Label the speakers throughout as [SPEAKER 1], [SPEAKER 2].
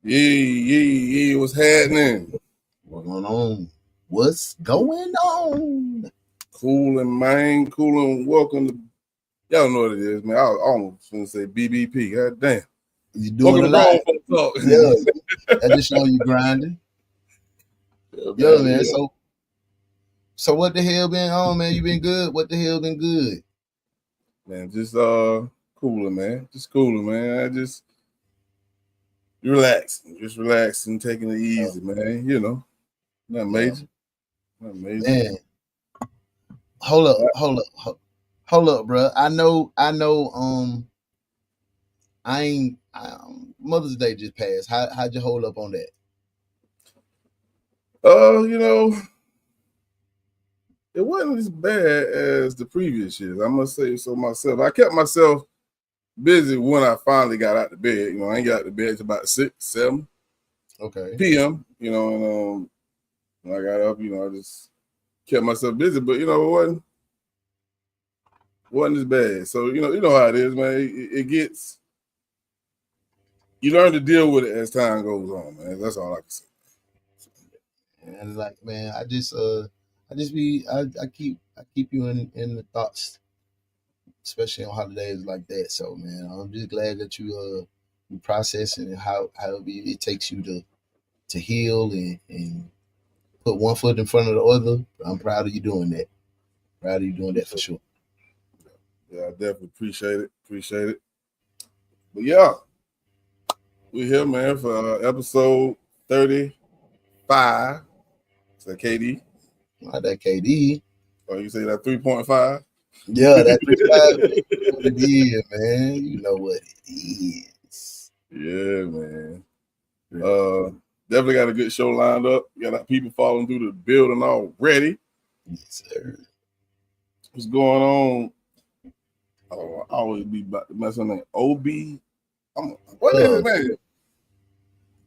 [SPEAKER 1] Yeah, what's happening?
[SPEAKER 2] What's going on? What's going on?
[SPEAKER 1] Coolin', man, coolin'. Welcome to, y'all know what it is, man. I almost gonna say BBP. God damn.
[SPEAKER 2] You doing a lot. Yeah, that just show you grinding. Yeah, man. So what the hell been on, man? You been good? What the hell been good?
[SPEAKER 1] Man, just cooling, man. Just cooling, man. I just relaxing, taking it easy, man. You know, not major. Not major.
[SPEAKER 2] Man. Hold up, bro. I know. Mother's Day just passed. How'd you hold up on that?
[SPEAKER 1] You know, it wasn't as bad as the previous years. I must say so myself. I kept myself busy when I finally got out of bed. You know, I ain't got out of bed till about 6, 7 p.m. You know, and when I got up, you know, I just kept myself busy. But you know, it wasn't as bad. So you know how it is, man. It gets. You learn to deal with it as time goes on, man. That's all I can say.
[SPEAKER 2] And like, man, I keep you in the thoughts, especially on holidays like that. So, man, I'm just glad that you processing how it takes you to heal and put one foot in front of the other. I'm proud of you doing that. Proud of you doing that for sure.
[SPEAKER 1] Yeah, I definitely appreciate it. But yeah, we're here, man, for episode 35. Is that KD?
[SPEAKER 2] Not that KD.
[SPEAKER 1] Oh, you say that 3.5?
[SPEAKER 2] Yeah, that 3.5. What it is, man. You know what it is.
[SPEAKER 1] Yeah, man. Definitely got a good show lined up. Got our people falling through the building already.
[SPEAKER 2] Yes, sir.
[SPEAKER 1] What's going on? Oh, I always be about to mess on that. OB. What is it, man?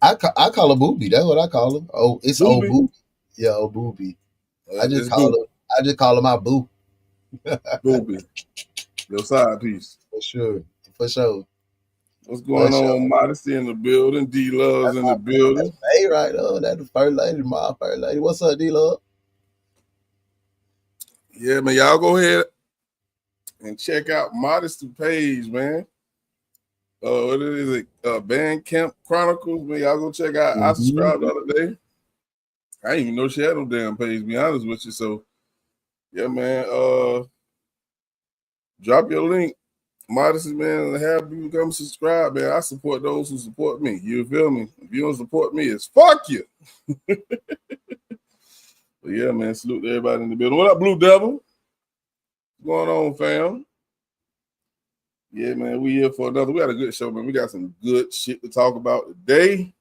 [SPEAKER 2] I call her Booby. That's what I call her. Oh, it's old Booby. Yeah, old Booby. I just call her my boo.
[SPEAKER 1] Booby. Your side piece.
[SPEAKER 2] For sure. What's
[SPEAKER 1] going on? Modesty in the building. D-Love's in the building.
[SPEAKER 2] Hey, right. That's the first lady, my first lady. What's up, D-Love?
[SPEAKER 1] Yeah, man. Y'all go ahead and check out Modesty page, man. What is it? Bandcamp Chronicles, man. Y'all go check out. I subscribed the other day. I didn't even know she had no damn page, to be honest with you. So, yeah, man. Drop your link, Modesty, man, and have people come subscribe, man. I support those who support me. You feel me? If you don't support me, it's fuck you. But yeah, man, salute to everybody in the building. What up, Blue Devil? What's going on, fam? Yeah, man, we here for another. We had a good show, man. We got some good shit to talk about today.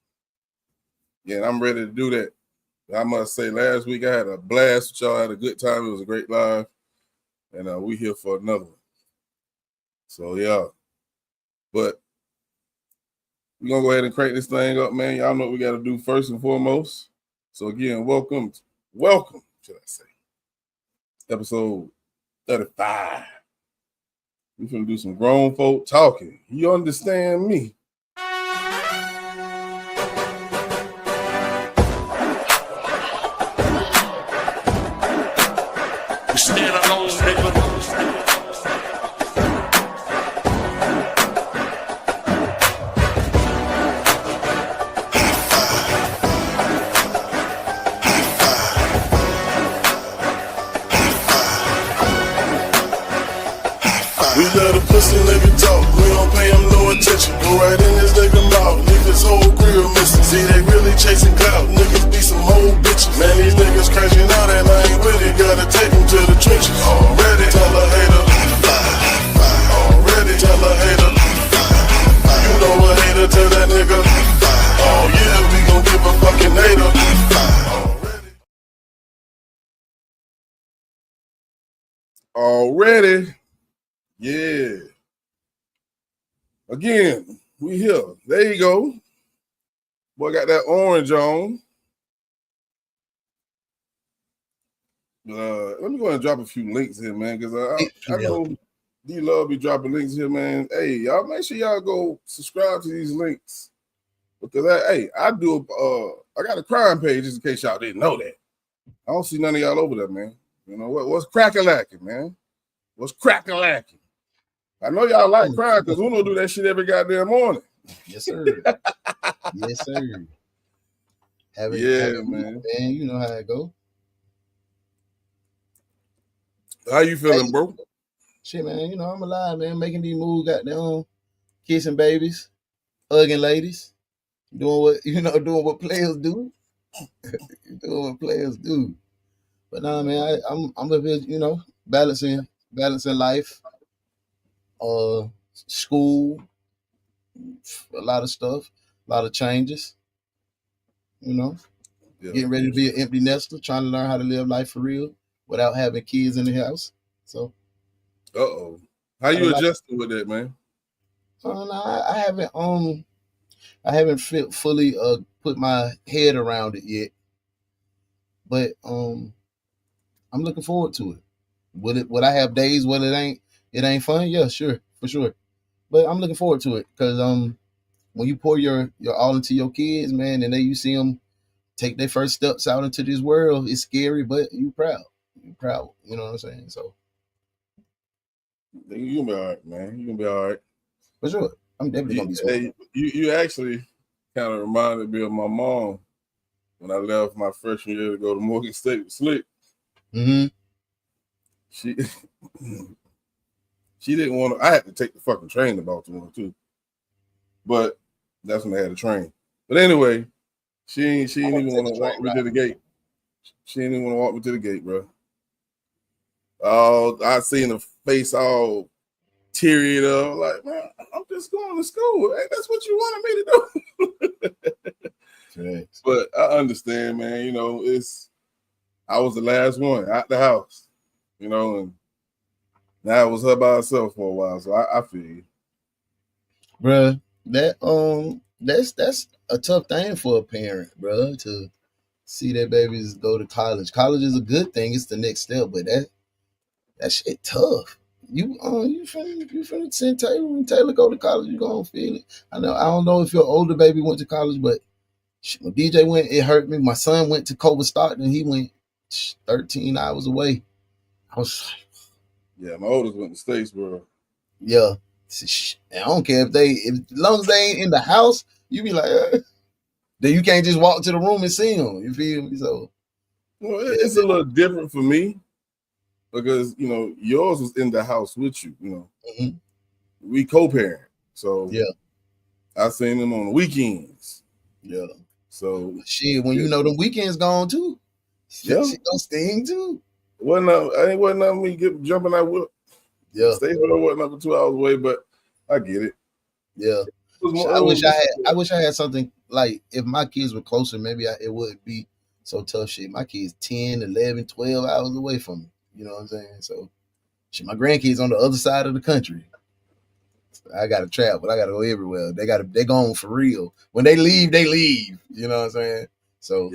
[SPEAKER 1] Yeah, and I'm ready to do that. I must say, last week I had a blast with y'all. I had a good time. It was a great live. And we here for another one. So, yeah. But we're going to go ahead and crank this thing up, man. Y'all know what we got to do first and foremost. So, again, welcome, should I say, episode 35. We're going to do some grown folk talking. You understand me?
[SPEAKER 3] Stand alone, nigga.
[SPEAKER 4] We let a pussy nigga talk, we don't pay him no attention. Go right in his nigga mouth, leave his whole grill missing. See, they really chasing clout, niggas be some whole bitches. Man, these niggas crashing out and I ain't with it. Gotta take him to the trenches. Already tell a hater. Already tell a hater. You know a hater, tell that nigga. Oh yeah, we gon' give a fucking hater.
[SPEAKER 1] Already. Yeah. Again, we here. There you go. Boy got that orange on. Let me go ahead and drop a few links here, man, because I know D-Love be dropping links here, man. Hey, y'all make sure y'all go subscribe to these links. Because, I got a crime page just in case y'all didn't know that. I don't see none of y'all over there, man. You know, what's crack-a-lacking, man? What's crack-a-lacking? I know y'all like crime because Uno do that shit every goddamn morning.
[SPEAKER 2] Yes, sir. Yes, sir. Man. You know how it go.
[SPEAKER 1] How you feeling, bro?
[SPEAKER 2] Shit, man. You know, I'm alive, man. Making these moves, goddamn, kissing babies, hugging ladies, doing what players do. Doing what players do. But nah, man, I'm a bit, you know, balancing life, school, a lot of stuff, a lot of changes. You know, getting ready to be an empty nester, trying to learn how to live life for real without having kids in the house. So,
[SPEAKER 1] how you adjusting with that, man?
[SPEAKER 2] I haven't fully put my head around it yet, but I'm looking forward to it. Would I have days when it ain't fun? Yeah, sure, for sure. But I'm looking forward to it because when you pour your all into your kids, man, and then you see them take their first steps out into this world, it's scary, but you proud. You proud. You know what I'm saying? So
[SPEAKER 1] you gonna be all right, man. You gonna be all right.
[SPEAKER 2] For sure. I'm definitely gonna be smart.
[SPEAKER 1] Hey, you actually kind of reminded me of my mom when I left my freshman year to go to Morgan State with Slick.
[SPEAKER 2] Mm-hmm.
[SPEAKER 1] She didn't want to. I had to take the fucking train to Baltimore too, but that's when they had a train. But anyway, she ain't even want to walk me to the gate. She didn't even want to walk me to the gate, bro. I seen her face all teary up, like, man, I'm just going to school. Hey, that's what you wanted me to do.
[SPEAKER 2] Right.
[SPEAKER 1] But I understand, man. You know, I was the last one out the house, you know, and now it was her by herself for a while. So I feel you,
[SPEAKER 2] bruh. That's a tough thing for a parent, bruh, to see their babies go to college. College is a good thing; it's the next step, but that shit tough. You finna send Taylor go to college. You gonna feel it. I don't know if your older baby went to college, but when DJ went, it hurt me. My son went to Cobra Stockton. He went 13 hours away. I was like,
[SPEAKER 1] yeah, my oldest went to Statesboro.
[SPEAKER 2] Yeah. I don't care as long as they ain't in the house, you be like, then you can't just walk to the room and see them. You feel me? So,
[SPEAKER 1] well, it's a little different for me because, you know, yours was in the house with you, you know.
[SPEAKER 2] Mm-hmm.
[SPEAKER 1] We co-parent. So,
[SPEAKER 2] yeah,
[SPEAKER 1] I seen them on the weekends.
[SPEAKER 2] Yeah.
[SPEAKER 1] So,
[SPEAKER 2] shit, when you know the weekends gone too,
[SPEAKER 1] yeah,
[SPEAKER 2] shit don't sting too.
[SPEAKER 1] It wasn't nothing me jumping out with.
[SPEAKER 2] Yeah.
[SPEAKER 1] Statesboro wasn't up to 2 hours away, but I get it.
[SPEAKER 2] Yeah. I wish I had something like if my kids were closer, maybe it wouldn't be so tough. Shit, my kids 10, 11, 12 hours away from me. You know what I'm saying? So, shit, my grandkids on the other side of the country. I gotta travel. I gotta go everywhere. They gone for real. When they leave, they leave. You know what I'm saying? So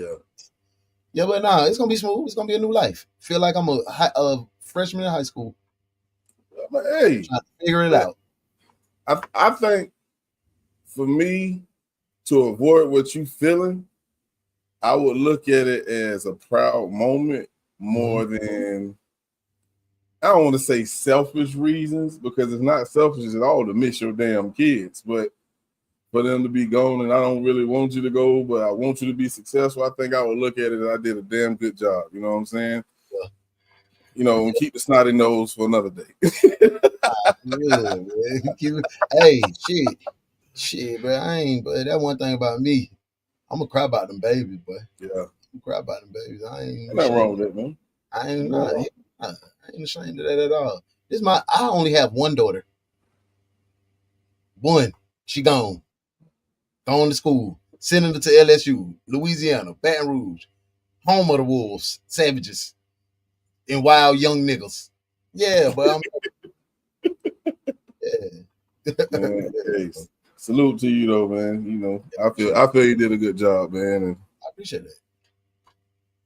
[SPEAKER 2] yeah, but nah, it's gonna be smooth. It's gonna be a new life. Feel like I'm a freshman in high school.
[SPEAKER 1] But hey,
[SPEAKER 2] trying to figure it out.
[SPEAKER 1] I think for me to avoid what you feeling, I would look at it as a proud moment more than, I don't want to say selfish reasons, because it's not selfish at all to miss your damn kids, but for them to be gone and I don't really want you to go, but I want you to be successful, I think I would look at it as I did a damn good job. You know what I'm saying? Yeah. You know, and keep the snotty nose for another day.
[SPEAKER 2] Hey, shit, bro. But that one thing about me, I'm gonna cry about them babies, boy.
[SPEAKER 1] Yeah,
[SPEAKER 2] I'm cry about them babies. I ain't
[SPEAKER 1] nothing wrong with that, man.
[SPEAKER 2] I ain't ashamed of that at all. I only have one daughter. One, she gone to school, sending her to LSU, Louisiana, Baton Rouge, home of the wolves, savages, and wild young niggas. Yeah, but I'm yeah.
[SPEAKER 1] Man, hey, salute to you though, man. You know, I feel you did a good job, man. And
[SPEAKER 2] I appreciate that.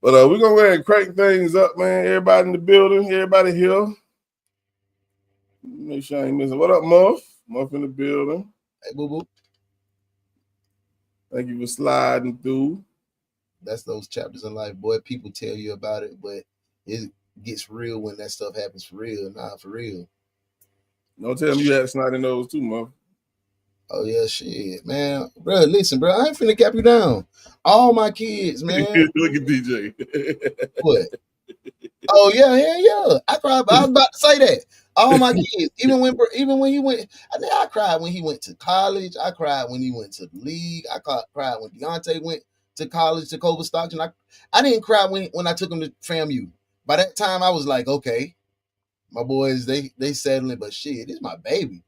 [SPEAKER 1] but we're gonna go ahead and crank things up, man. Everybody in the building, everybody here. Make sure I ain't missing. What up, Muff? Muff in the building.
[SPEAKER 2] Hey, boo boo.
[SPEAKER 1] Thank you for sliding through.
[SPEAKER 2] That's those chapters in life, boy. People tell you about it, but it gets real when that stuff happens for real. Nah, for real.
[SPEAKER 1] Don't tell me you had snot in those too, Muff.
[SPEAKER 2] Oh yeah, shit, man. Bro, listen, bro. I ain't finna cap you down. All my kids, man.
[SPEAKER 1] Look at DJ.
[SPEAKER 2] What? Oh yeah. I cried. I was about to say that. All my kids, even when he went, I cried when he went to college. I cried when he went to the league. I cried when Deontay went to college to Culver Stockton. I didn't cry when I took him to FAMU. By that time, I was like, okay, my boys, they settling, but shit, it's my baby.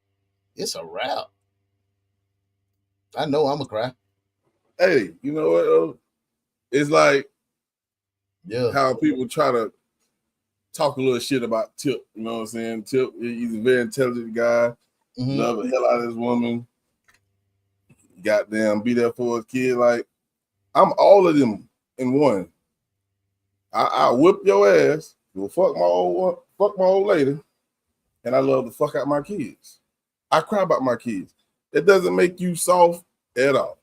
[SPEAKER 2] It's a wrap. I know I'm gonna cry.
[SPEAKER 1] Hey, you know what? Though? It's like how people try to talk a little shit about Tip. You know what I'm saying? Tip, he's a very intelligent guy.
[SPEAKER 2] Mm-hmm.
[SPEAKER 1] Love the hell out of this woman. Goddamn, be there for his kid. Like, I'm all of them in one. I whip your ass. Go fuck my old lady, and I love the fuck out my kids. I cry about my kids. It doesn't make you soft at all.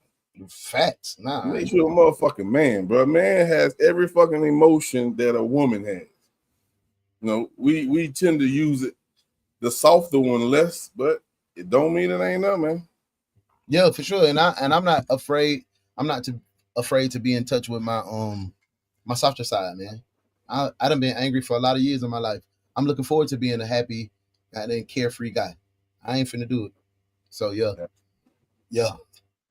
[SPEAKER 2] Facts. Nah.
[SPEAKER 1] It makes you a motherfucking man, bro. A man has every fucking emotion that a woman has. You know, we tend to use it, the softer one less, but it don't mean it ain't nothing, man.
[SPEAKER 2] Yeah, for sure. And I'm not afraid. I'm not afraid to be in touch with my my softer side, man. I done been angry for a lot of years in my life. I'm looking forward to being a happy and carefree guy. I ain't finna do it. So yeah.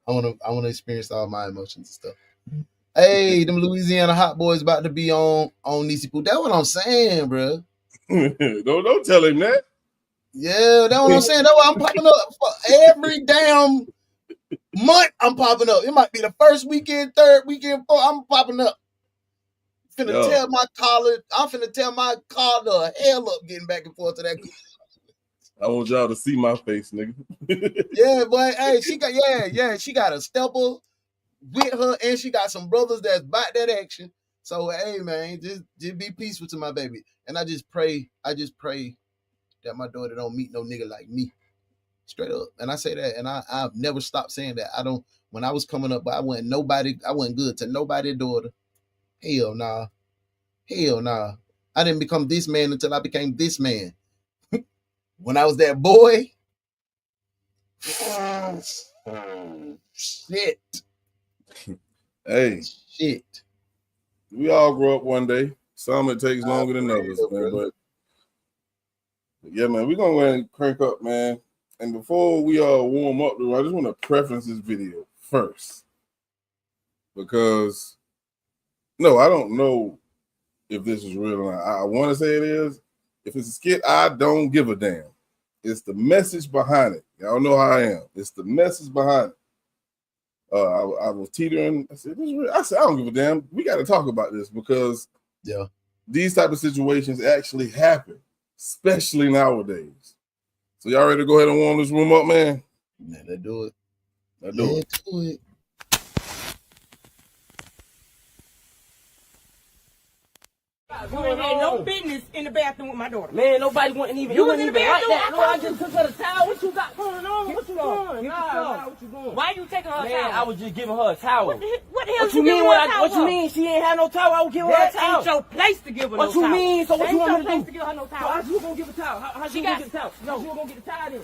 [SPEAKER 2] I wanna experience all my emotions and stuff. Hey, them Louisiana hot boys about to be on Nisi Poo. That's what I'm saying, bro.
[SPEAKER 1] Don't tell him that.
[SPEAKER 2] Yeah, that's what I'm saying. That's why I'm popping up for every damn month. I'm popping up. It might be the first weekend, third weekend, fourth. I'm popping up. Finna tell my collar. I'm finna tell my car the hell up getting back and forth to that.
[SPEAKER 1] I want y'all to see my face, nigga.
[SPEAKER 2] Yeah, boy. Hey, she got a stepper with her, and she got some brothers that's about that action. So hey, man, just be peaceful to my baby. And I just pray that my daughter don't meet no nigga like me. Straight up. And I say that, and I've never stopped saying that. When I was coming up, but I wasn't good to nobody's daughter. Hell nah. I didn't become this man until I became this man. When I was that boy, shit.
[SPEAKER 1] Hey.
[SPEAKER 2] Shit.
[SPEAKER 1] We all grow up one day. Some it takes longer than others, man. But yeah, man, we're gonna go ahead and crank up, man. And before we warm up, I just want to preference this video first. Because I don't know if this is real or not. I want to say it is. If it's a skit, I don't give a damn. It's the message behind it. Y'all know how I am. It's the message behind it. I was teetering. I said, this is real. I said, I don't give a damn. We got to talk about this because these type of situations actually happen, especially nowadays. So y'all ready to go ahead and warm this room up, man?
[SPEAKER 2] Man, let's do it.
[SPEAKER 1] Let's do it.
[SPEAKER 5] You ain't had no business in the bathroom with my daughter.
[SPEAKER 6] Man, nobody wasn't even.
[SPEAKER 5] You was in the bathroom.
[SPEAKER 6] Like that. No, I just took her the towel. What you got going on? What you doing?
[SPEAKER 5] Nah,
[SPEAKER 6] what you doing?
[SPEAKER 5] Why you taking her
[SPEAKER 6] Man,
[SPEAKER 5] towel?
[SPEAKER 6] I was just giving her a towel.
[SPEAKER 5] What the hell
[SPEAKER 6] What you mean? What you mean? She ain't had no towel. I was giving her a
[SPEAKER 5] That
[SPEAKER 6] towel.
[SPEAKER 5] ain't your place to give her no
[SPEAKER 6] What
[SPEAKER 5] towel.
[SPEAKER 6] you mean? So what you want me to
[SPEAKER 5] place
[SPEAKER 6] do?
[SPEAKER 5] to give her no
[SPEAKER 6] So
[SPEAKER 5] towel.
[SPEAKER 6] how you gonna give a towel? How
[SPEAKER 5] She
[SPEAKER 6] you gonna
[SPEAKER 5] got-
[SPEAKER 6] get a towel?
[SPEAKER 5] No.
[SPEAKER 6] How you gonna get the towel then?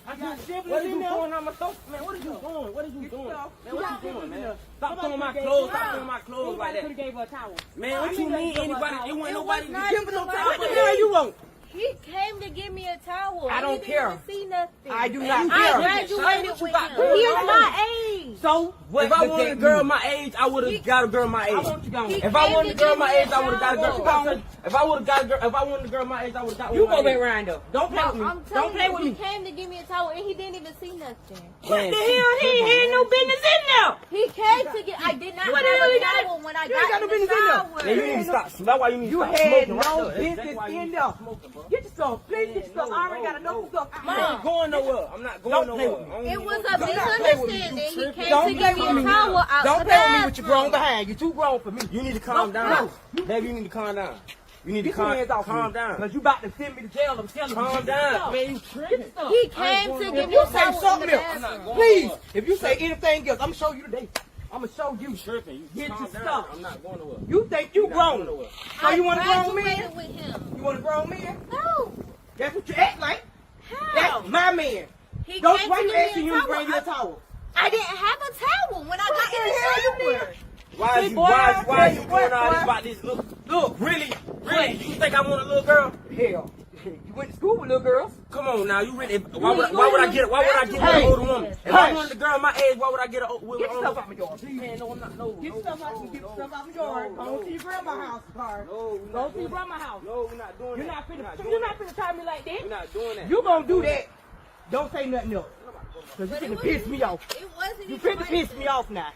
[SPEAKER 5] I got siblings
[SPEAKER 6] What is
[SPEAKER 5] in
[SPEAKER 6] you
[SPEAKER 5] there.
[SPEAKER 6] doing on my stuff? Man, what is you doing? What is you
[SPEAKER 5] Get
[SPEAKER 6] doing?
[SPEAKER 5] yourself.
[SPEAKER 6] Man, what you doing, man? Stop
[SPEAKER 5] Somebody
[SPEAKER 6] throwing my
[SPEAKER 5] could've
[SPEAKER 6] clothes.
[SPEAKER 5] gave
[SPEAKER 6] Stop
[SPEAKER 5] her-
[SPEAKER 6] throwing my clothes like
[SPEAKER 5] Somebody could have
[SPEAKER 6] that.
[SPEAKER 5] gave her a towel.
[SPEAKER 6] Man, what you mean? Anybody? It wasn't nobody
[SPEAKER 7] was not
[SPEAKER 6] giving no
[SPEAKER 7] even
[SPEAKER 6] towel.
[SPEAKER 5] What the hell you want?
[SPEAKER 7] He came to give me a towel.
[SPEAKER 5] I don't
[SPEAKER 7] He
[SPEAKER 5] care.
[SPEAKER 7] didn't see nothing.
[SPEAKER 5] I do not
[SPEAKER 7] I
[SPEAKER 5] care.
[SPEAKER 7] graduated
[SPEAKER 6] What you
[SPEAKER 7] with
[SPEAKER 6] got
[SPEAKER 7] him.
[SPEAKER 6] going
[SPEAKER 7] He is
[SPEAKER 6] on?
[SPEAKER 7] my age.
[SPEAKER 5] So,
[SPEAKER 6] If I wanted a girl my age, I would have got a girl my age.
[SPEAKER 5] I want you gone.
[SPEAKER 6] If I wanted a girl my age, I would have got a girl.
[SPEAKER 5] Gone.
[SPEAKER 6] If I would have got a girl, if I wanted a girl my age, I would have got one.
[SPEAKER 5] you
[SPEAKER 6] my
[SPEAKER 5] go back
[SPEAKER 6] age.
[SPEAKER 5] around up. Don't play
[SPEAKER 7] No,
[SPEAKER 5] with me.
[SPEAKER 7] I'm
[SPEAKER 5] Don't
[SPEAKER 7] telling
[SPEAKER 5] play
[SPEAKER 7] you,
[SPEAKER 5] with
[SPEAKER 7] he
[SPEAKER 5] me.
[SPEAKER 7] came to give me a towel and he didn't even see nothing.
[SPEAKER 5] What the hell? He had no business in there.
[SPEAKER 7] He came to get. I did not
[SPEAKER 5] What
[SPEAKER 7] have
[SPEAKER 5] the hell
[SPEAKER 7] a
[SPEAKER 5] you got?
[SPEAKER 7] towel when I
[SPEAKER 5] You ain't got
[SPEAKER 7] got
[SPEAKER 5] no
[SPEAKER 7] in the
[SPEAKER 5] business in there.
[SPEAKER 7] shower.
[SPEAKER 6] Yeah, you need to stop. That's why you need to
[SPEAKER 5] You
[SPEAKER 6] stop
[SPEAKER 5] had
[SPEAKER 6] smoking.
[SPEAKER 5] no
[SPEAKER 6] right there.
[SPEAKER 5] business
[SPEAKER 6] That's why you
[SPEAKER 5] in
[SPEAKER 6] need to
[SPEAKER 5] there.
[SPEAKER 6] stop smoking, bro.
[SPEAKER 5] Get yourself
[SPEAKER 6] stuff. Please get stuff. I already got enough stuff.
[SPEAKER 8] I ain't going nowhere. I'm not going nowhere.
[SPEAKER 7] It was a misunderstanding. He came
[SPEAKER 6] Don't
[SPEAKER 7] to
[SPEAKER 6] play
[SPEAKER 7] give me
[SPEAKER 6] with
[SPEAKER 7] a
[SPEAKER 6] me.
[SPEAKER 7] towel out
[SPEAKER 6] Don't
[SPEAKER 7] the
[SPEAKER 6] play with me with your grown
[SPEAKER 7] bathroom.
[SPEAKER 6] behind. You're too grown for me.
[SPEAKER 8] You need to calm down. Baby, you need to calm down. You need to
[SPEAKER 6] Get your hands off
[SPEAKER 8] calm
[SPEAKER 6] me.
[SPEAKER 8] down.
[SPEAKER 6] Because you about to send me to jail. I'm telling you.
[SPEAKER 8] Calm down. Man, you tripping.
[SPEAKER 7] He came to give
[SPEAKER 6] If
[SPEAKER 7] me
[SPEAKER 6] you
[SPEAKER 7] a
[SPEAKER 6] say
[SPEAKER 7] towel in
[SPEAKER 6] something
[SPEAKER 7] the
[SPEAKER 6] else,
[SPEAKER 7] bathroom.
[SPEAKER 6] please, if you say anything else, I'm going to show you today. I'm going to show you.
[SPEAKER 8] Tripping. You
[SPEAKER 6] Get
[SPEAKER 8] calm
[SPEAKER 6] your
[SPEAKER 8] down.
[SPEAKER 6] stuff.
[SPEAKER 8] I'm not going nowhere.
[SPEAKER 6] You think you grown.
[SPEAKER 8] nowhere.
[SPEAKER 6] So you want a grown
[SPEAKER 7] graduated
[SPEAKER 6] man?
[SPEAKER 7] with him.
[SPEAKER 6] You want a grown man?
[SPEAKER 7] No.
[SPEAKER 6] That's what you act like.
[SPEAKER 7] How?
[SPEAKER 6] That's my man.
[SPEAKER 7] He
[SPEAKER 6] Don't
[SPEAKER 7] came
[SPEAKER 6] why
[SPEAKER 7] to
[SPEAKER 6] you
[SPEAKER 7] give
[SPEAKER 6] asking
[SPEAKER 7] me
[SPEAKER 6] you
[SPEAKER 7] a
[SPEAKER 6] to bring you a
[SPEAKER 7] towel.
[SPEAKER 6] towel?
[SPEAKER 7] I didn't have a towel when I got in the shower.
[SPEAKER 8] Why is you doing all this about this? Look, really? You think I want a little girl?
[SPEAKER 6] Hell, you went to school with little girls.
[SPEAKER 8] Come on now, you really? Why would I get
[SPEAKER 6] Hey,
[SPEAKER 8] an older woman? If I wanted a girl my age, why would I get with
[SPEAKER 6] Get
[SPEAKER 8] an
[SPEAKER 6] your stuff
[SPEAKER 8] older?
[SPEAKER 6] out my yard.
[SPEAKER 8] Man, no, I'm not. No,
[SPEAKER 6] Get your stuff out. Get your stuff out my yard. Go to your grandma's house, car. Go to your grandma's house.
[SPEAKER 8] No, we're not doing
[SPEAKER 6] You're
[SPEAKER 8] that.
[SPEAKER 6] not finna try me like that.
[SPEAKER 8] We're not doing that.
[SPEAKER 6] You gonna do that? Don't say nothing else. Cause you
[SPEAKER 7] But it
[SPEAKER 6] finna piss
[SPEAKER 7] wasn't-
[SPEAKER 6] me off.
[SPEAKER 7] It wasn't
[SPEAKER 6] You
[SPEAKER 7] even
[SPEAKER 6] finna
[SPEAKER 7] like
[SPEAKER 6] piss
[SPEAKER 7] that.
[SPEAKER 6] me off now.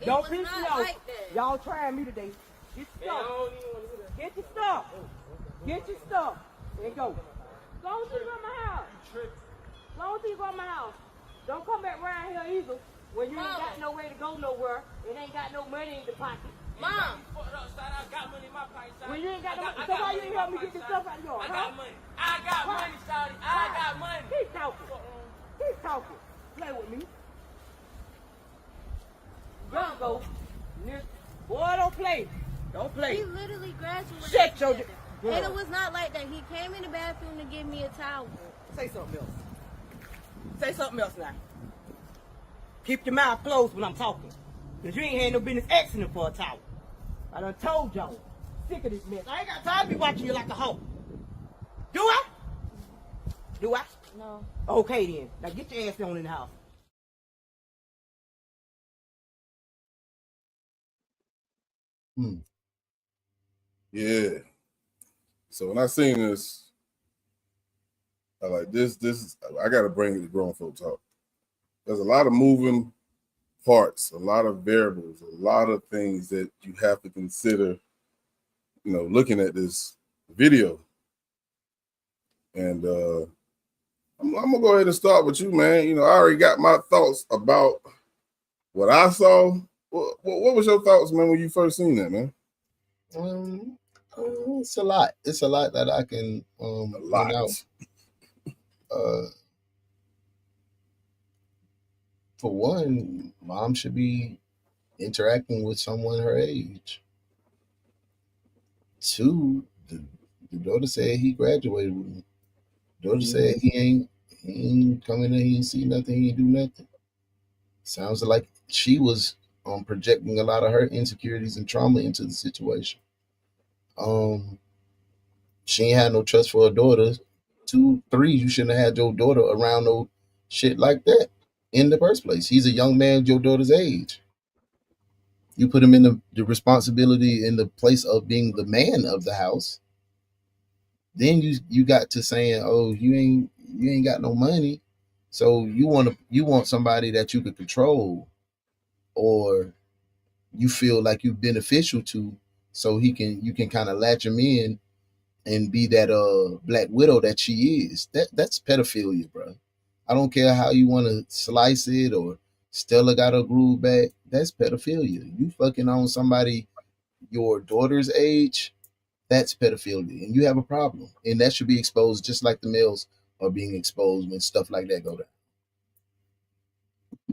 [SPEAKER 7] It
[SPEAKER 6] Don't
[SPEAKER 7] was
[SPEAKER 6] piss me
[SPEAKER 7] not
[SPEAKER 6] off.
[SPEAKER 7] like that.
[SPEAKER 6] Y'all trying me today. Get your
[SPEAKER 8] Man, I
[SPEAKER 6] stuff.
[SPEAKER 8] don't even want to hear that.
[SPEAKER 6] Get your stuff. Get your stuff. And go. Go to your grandma's house. Go to your grandma's house. Don't come back around here either. When you ain't got no way to go nowhere, and ain't got no money in the pocket.
[SPEAKER 7] Mom.
[SPEAKER 8] I got money in my pocket.
[SPEAKER 6] When you ain't got no money, so why you ain't help me get this stuff out of yours?
[SPEAKER 8] I got money. I got money, Shawty. I got money.
[SPEAKER 6] Keep talking. Keep talking. Play with me. Go. Boy, don't play. Don't play.
[SPEAKER 7] He literally graduated.
[SPEAKER 6] Shut your
[SPEAKER 7] together.
[SPEAKER 6] girl.
[SPEAKER 7] And it was not like that. He came in the bathroom to give me a towel.
[SPEAKER 6] Say something else. Say something else now. Keep your mouth closed when I'm talking. Because you ain't had no business asking him for a towel. I done told y'all. Sick of this mess. I ain't got time to be watching you like a hoe. Do I? Do I?
[SPEAKER 7] No.
[SPEAKER 6] Okay then. Now get your ass on in the house.
[SPEAKER 1] Yeah. So when I seen this, I like this. I gotta bring it to grown folk talk. There's a lot of moving parts, a lot of variables, a lot of things that you have to consider, looking at this video. And I'm gonna go ahead and start with you, man. I already got my thoughts about what I saw. What was your thoughts, man, when you first seen that, man?
[SPEAKER 2] It's a lot. It's a lot that I can
[SPEAKER 1] A lot.
[SPEAKER 2] point out. For one, mom should be interacting with someone her age. Two, the daughter said he graduated with me. Daughter said he ain't coming in, he ain't see nothing, he ain't do nothing. Sounds like she was projecting a lot of her insecurities and trauma into the situation. She ain't had no trust for her daughter. 2, 3, you shouldn't have had your daughter around no shit like that in the first place. He's a young man your daughter's age. You put him in the responsibility in the place of being the man of the house. Then you got to saying, oh, you ain't got no money, so you want somebody that you could control, or you feel like you're beneficial to, so you can kind of latch him in and be that black widow that she is. That's pedophilia, bro. I don't care how you want to slice it, or Stella got her groove back. That's pedophilia. You fucking on somebody your daughter's age, that's pedophilia, and you have a problem. And that should be exposed just like the males are being exposed when stuff like that go down.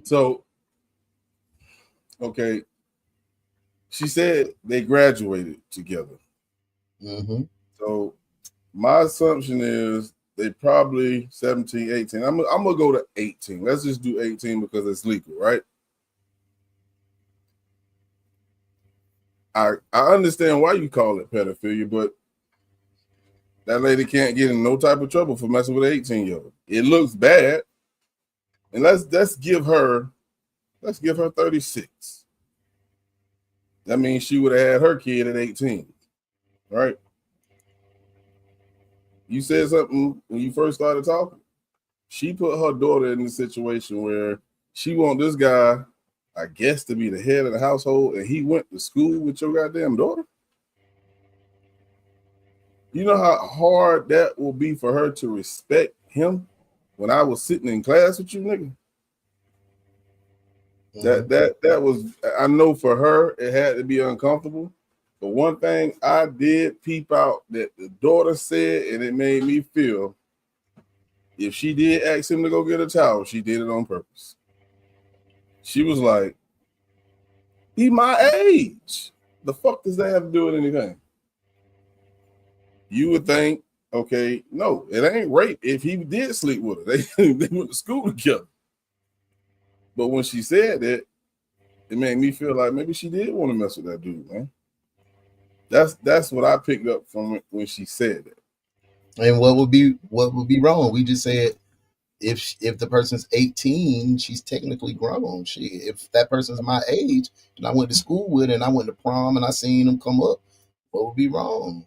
[SPEAKER 1] So, okay, she said they graduated together.
[SPEAKER 2] Mm-hmm.
[SPEAKER 1] So my assumption is they probably 17, 18. I'm gonna go to 18. Let's just do 18 because it's legal, right? I understand why you call it pedophilia, but that lady can't get in no type of trouble for messing with an 18-year-old. It looks bad. And let's give her 36. That means she would have had her kid at 18, right? You said something when you first started talking. She put her daughter in a situation where she want this guy, I guess, to be the head of the household, and he went to school with your goddamn daughter. You know how hard that will be for her to respect him when I was sitting in class with you, nigga. That was, I know for her it had to be uncomfortable. But one thing I did peep out that the daughter said, and it made me feel, if she did ask him to go get a towel, she did it on purpose. She was like, he my age. The fuck does that have to do with anything? You would think, okay, no, it ain't rape if he did sleep with her. They went to school together. But when she said that, it made me feel like maybe she did want to mess with that dude, man. That's what I picked up from it when she said that.
[SPEAKER 2] And what would be wrong? We just said if the person's 18, she's technically grown. If that person's my age and I went to school with her and I went to prom and I seen them come up, what would be wrong?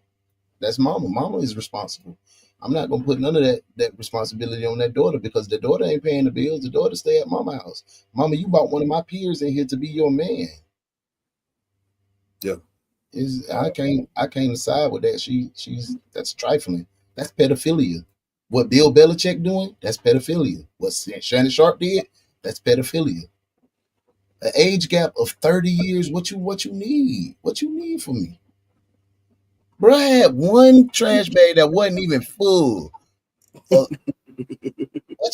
[SPEAKER 2] That's mama. Mama is responsible. I'm not gonna put none of that responsibility on that daughter because the daughter ain't paying the bills. The daughter stay at mama house. Mama, you brought one of my peers in here to be your man.
[SPEAKER 1] Yeah.
[SPEAKER 2] I can't decide with that. That's trifling. That's pedophilia. What Bill Belichick doing? That's pedophilia. What Shannon Sharp did? That's pedophilia. An age gap of 30 years. What you need? What you need from me? Bro, I had one trash bag that wasn't even full. What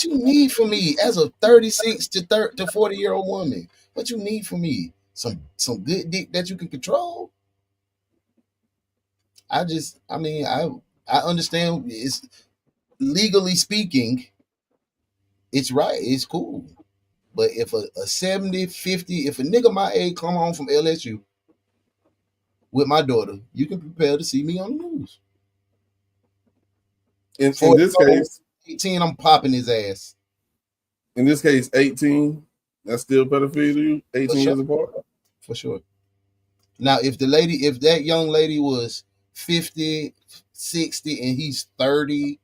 [SPEAKER 2] you need from me as a 36 to 40-year-old woman? What you need from me? Some good dick that you can control? I understand it's legally speaking, it's right, it's cool. But if a 70, 50, if a nigga my age come home from LSU with my daughter, you can prepare to see me on the news.
[SPEAKER 1] In this case,
[SPEAKER 2] 18, I'm popping his ass.
[SPEAKER 1] In this case, 18, that's still pedophilia to you? 18 years apart?
[SPEAKER 2] For sure. Now, if that young lady was 50, 60, and he's 30,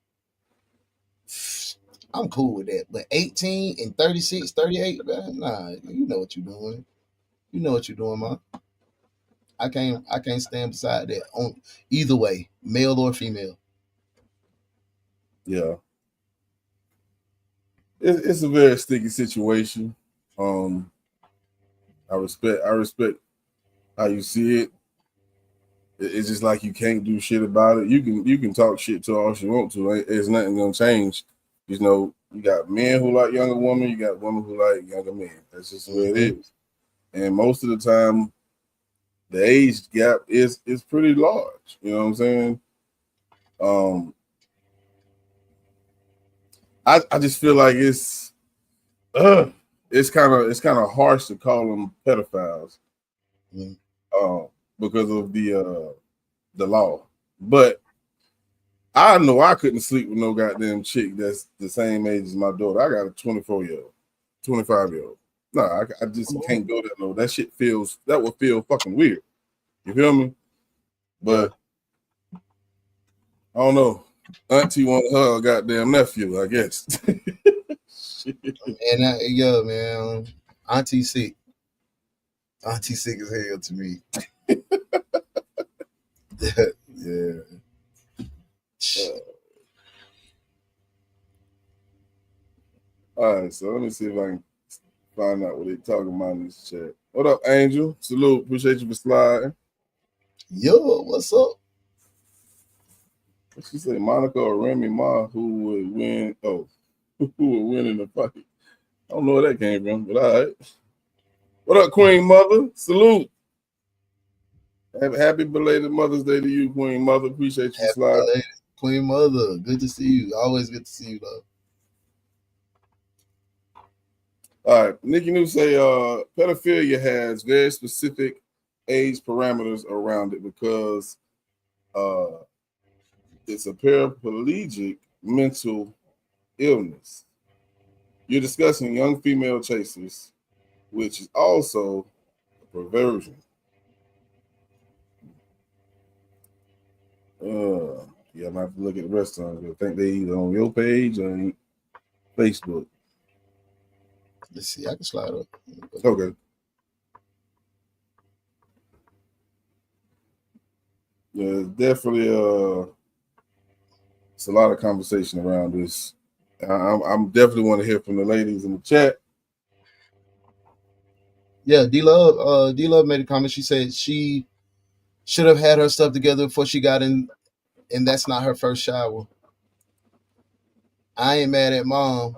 [SPEAKER 2] I'm cool with that. But 18 and 36, 38, man, nah, you know what you're doing. You know what you're doing, man. I can't stand beside that on either way, male or female.
[SPEAKER 1] Yeah. It's a very sticky situation. I respect how you see it. It's just like you can't do shit about it. You can talk shit to all you want to. There's nothing gonna change. You know, you got men who like younger women, you got women who like younger men. That's just the way it is. And most of the time, the age gap is pretty large. You know what I'm saying? I just feel like it's kind of harsh to call them pedophiles because of the law. But I know I couldn't sleep with no goddamn chick that's the same age as my daughter. I got a 24-year-old, 25-year-old. No, I just can't go there. No, that would feel fucking weird. You feel me? But I don't know. Auntie wanted her goddamn nephew, I guess.
[SPEAKER 2] And yeah, man, Auntie sick. Auntie sick as hell to me. Yeah.
[SPEAKER 1] All right, so let me see if I can find out what they talking about in this chat. What up, Angel? Salute. Appreciate you for sliding.
[SPEAKER 2] Yo, what's up?
[SPEAKER 1] What she say? Monica or Remy Ma who would win? Oh, who would win in the fight? I don't know where that came from, but all right. What up, Queen Mother? Salute. Happy belated Mother's Day to you, Queen Mother. Appreciate you sliding.
[SPEAKER 2] Queen Mother, good to see you. Always good to see you, though.
[SPEAKER 1] All right, Nikki New say pedophilia has very specific age parameters around it because it's a paraplegic mental illness. You're discussing young female chasers, which is also a perversion. Yeah, I'm gonna have to look at the rest of them. I think they either on your page or on Facebook.
[SPEAKER 2] Let's see, I can slide up.
[SPEAKER 1] Okay. Yeah, definitely it's a lot of conversation around this. I'm definitely want to hear from the ladies in the chat.
[SPEAKER 2] Yeah, D-Love made a comment. She said she should have had her stuff together before she got in, and that's not her first shower. I ain't mad at mom,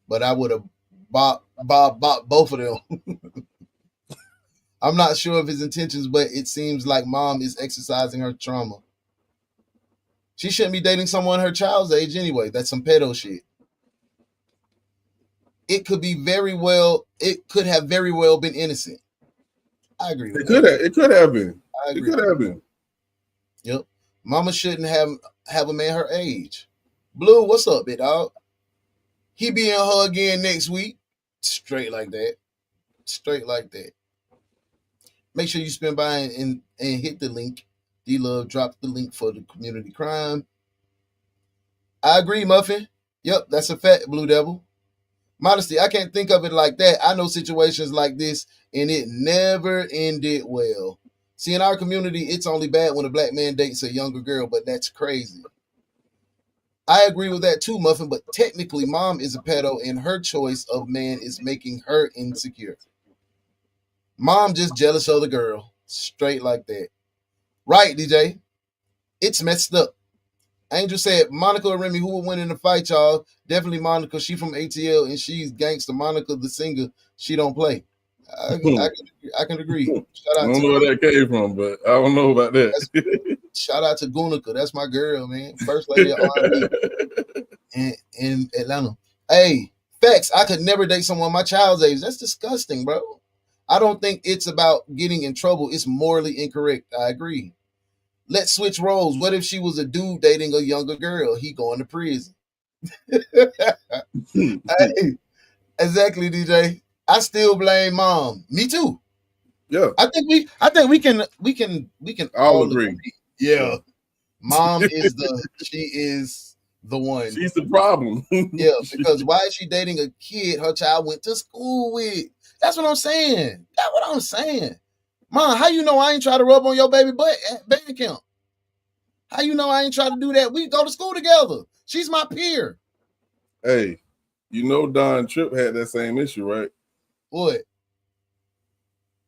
[SPEAKER 2] but I would have bought both of them. I'm not sure of his intentions, but it seems like mom is exercising her trauma. She shouldn't be dating someone her child's age anyway. That's some pedo shit. It could have very well been innocent. I agree with that.
[SPEAKER 1] It could have been.
[SPEAKER 2] I agree.
[SPEAKER 1] It could have been.
[SPEAKER 2] Yep. Mama shouldn't have a man her age. Blue, what's up, big dog? He be in her again next week. Straight like that. Straight like that. Make sure you spin by and hit the link. D-Love dropped the link for the community crime. I agree, Muffin. Yep, that's a fact, Blue Devil. Modesty, I can't think of it like that. I know situations like this, and it never ended well. See, in our community, it's only bad when a black man dates a younger girl, but that's crazy. I agree with that too, Muffin, but technically, mom is a pedo, and her choice of man is making her insecure. Mom just jealous of the girl. Straight like that. Right, DJ. It's messed up. Angel said, Monica or Remy, who would win in the fight, y'all? Definitely Monica. She from ATL, and she's gangster. Monica, the singer, she don't play. I can agree. Shout out
[SPEAKER 1] I don't know where that came from, but I don't know about that.
[SPEAKER 2] Shout out to Gunica. That's my girl, man. First lady of R&B in Atlanta. Hey, facts. I could never date someone my child's age. That's disgusting, bro. I don't think it's about getting in trouble. It's morally incorrect. I agree. Let's switch roles. What if she was a dude dating a younger girl? He going to prison. Hey, exactly, DJ. I still blame mom. Me too.
[SPEAKER 1] Yeah.
[SPEAKER 2] I think we can
[SPEAKER 1] all agree.
[SPEAKER 2] Yeah. Mom is she is the one.
[SPEAKER 1] She's the problem.
[SPEAKER 2] Yeah, because why is she dating a kid her child went to school with? That's what I'm saying. That's what I'm saying. Mom, how you know I ain't try to rub on your baby butt at band camp? How you know I ain't try to do that? We go to school together. She's my peer.
[SPEAKER 1] Hey, you know Don Tripp had that same issue, right?
[SPEAKER 2] What?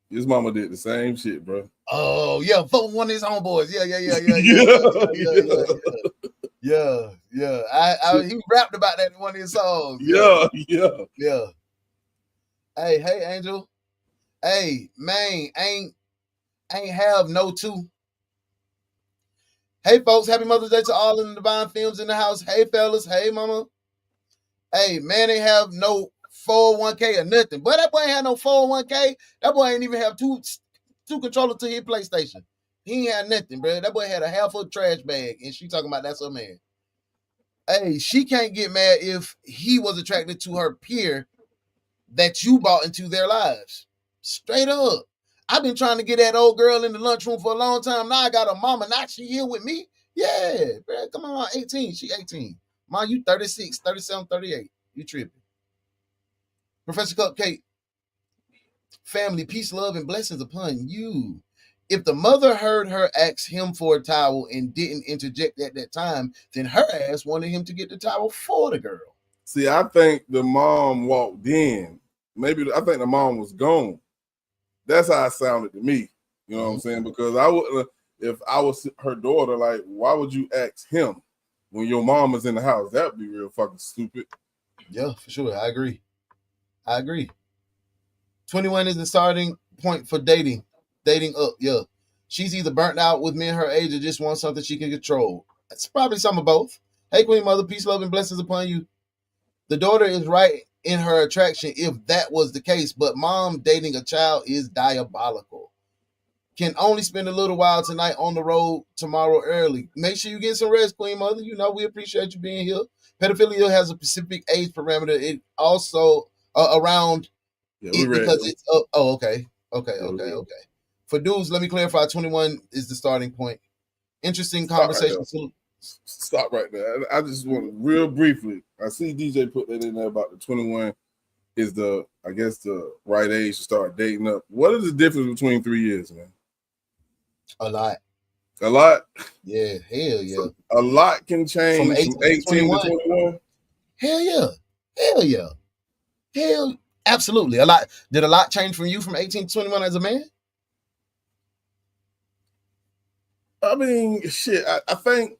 [SPEAKER 1] His mama did the same shit, bro.
[SPEAKER 2] Oh, yeah, for one of his homeboys. Yeah. He rapped about that in one of his songs.
[SPEAKER 1] Yeah.
[SPEAKER 2] Hey, Angel. Hey, man, ain't have no two. Hey, folks, happy Mother's Day to all in the Divine Films in the house. Hey, fellas. Hey, mama. Hey, man, ain't have no 401k or nothing. But that boy ain't have no 401k. That boy ain't even have two controllers to his PlayStation. He ain't had nothing, bro. That boy had a half full trash bag, and she talking about that's her man. Hey, she can't get mad if he was attracted to her peer that you brought into their lives. Straight up. I've been trying to get that old girl in the lunchroom for a long time. Now I got a mama. Now she here with me. Yeah, bro. Come on, 18. She 18. Mom, you 36, 37, 38. You tripping. Professor Cupcake. Family, peace, love, and blessings upon you. If the mother heard her ask him for a towel and didn't interject at that time, then her ass wanted him to get the towel for the girl.
[SPEAKER 1] See, I think the mom walked in. I think the mom was gone. That's how it sounded to me. You know what I'm saying? Because I would, if I was her daughter, like, why would you ask him when your mom is in the house? That would be real fucking stupid.
[SPEAKER 2] Yeah, for sure. I agree. 21 is the starting point for dating. Dating up, yeah. She's either burnt out with men her age or just wants something she can control. It's probably some of both. Hey, Queen Mother, peace, love, and blessings upon you. The daughter is right in her attraction if that was the case, but mom dating a child is diabolical. Can only spend a little while tonight, on the road tomorrow early. Make sure you get some rest, Queen Mother. You know we appreciate you being here. Pedophilia has a specific age parameter. It also around it because it's okay. For dudes, let me clarify. 21 is the starting point. Interesting conversation.
[SPEAKER 1] Stop right there. I just want real briefly. I see DJ put that in there about the 21 is the right age to start dating up. What is the difference between 3 years, man?
[SPEAKER 2] A lot.
[SPEAKER 1] A lot.
[SPEAKER 2] Yeah, hell yeah.
[SPEAKER 1] A lot can change
[SPEAKER 2] From
[SPEAKER 1] from 18 to 21.
[SPEAKER 2] Hell yeah. Hell yeah. Hell, absolutely. A lot. Did a lot change from you from 18 to 21 as a man?
[SPEAKER 1] I mean, shit. I think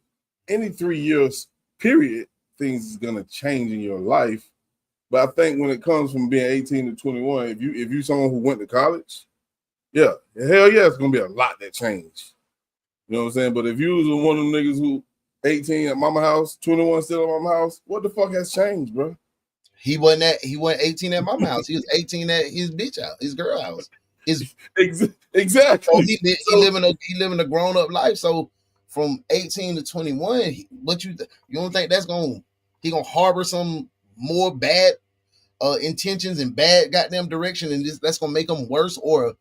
[SPEAKER 1] any 3 years period, things is gonna change in your life. But I think when it comes from being 18 to 21, if you someone who went to college, yeah, hell yeah, it's gonna be a lot that changed. You know what I'm saying? But if you was one of them niggas who 18 at mama house, 21 still at mama house, what the fuck has changed, bro?
[SPEAKER 2] He wasn't 18 at mama house. He was 18 at his bitch house, his girl house.
[SPEAKER 1] Exactly.
[SPEAKER 2] So he living a grown up life. So from 18 to 21, you don't think he gonna harbor some more bad intentions and bad goddamn direction, and that's gonna make him worse? Or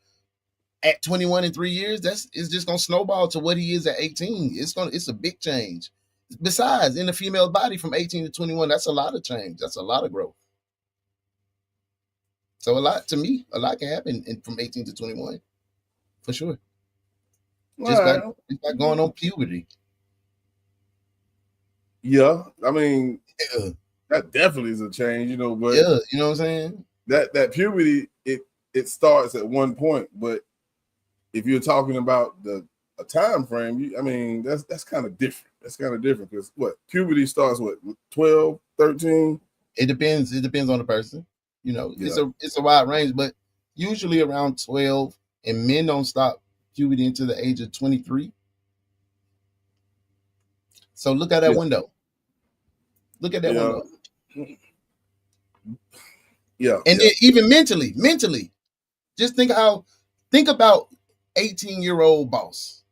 [SPEAKER 2] at 21 in 3 years, it's just gonna snowball to what he is at 18. It's a big change. Besides, in the female body from 18 to 21, that's a lot of change. That's a lot of growth. So a lot can happen from 18 to 21, for sure. Just by going on puberty.
[SPEAKER 1] Yeah, I mean, that definitely is a change, you know. But
[SPEAKER 2] yeah, you know what I'm saying.
[SPEAKER 1] That puberty, it starts at one point, but if you're talking about a time frame, I mean, that's kind of different. That's kind of different because puberty starts 12, 13.
[SPEAKER 2] It depends. It depends on the person. You know, it's a wide range, but usually around 12, and men don't stop puberty until the age of 23. So look at that window. Look at that window.
[SPEAKER 1] Yeah.
[SPEAKER 2] And then even mentally, just think about 18-year-old boss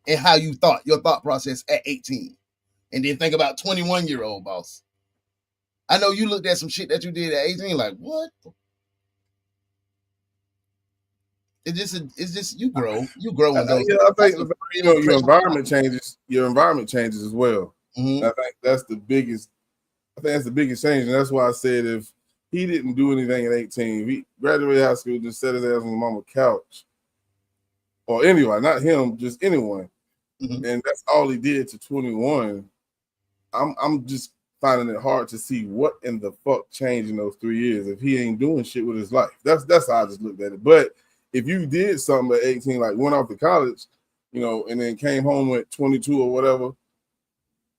[SPEAKER 2] and how your thought process at 18. And then think about 21-year-old boss. I know you looked at some shit that you did at 18, like, what? It's just you grow in those.
[SPEAKER 1] Yeah, I think your environment changes. Your environment changes as well.
[SPEAKER 2] Mm-hmm.
[SPEAKER 1] I think that's the biggest. I think that's the biggest change, and that's why I said if he didn't do anything at 18, if he graduated high school, just sat his ass on the mama's couch, or anyone, not him, just anyone, and that's all he did to 21. I'm just finding it hard to see what in the fuck changed in those 3 years if he ain't doing shit with his life. That's how I just looked at it. But if you did something at 18, like went off to college, you know, and then came home at 22 or whatever,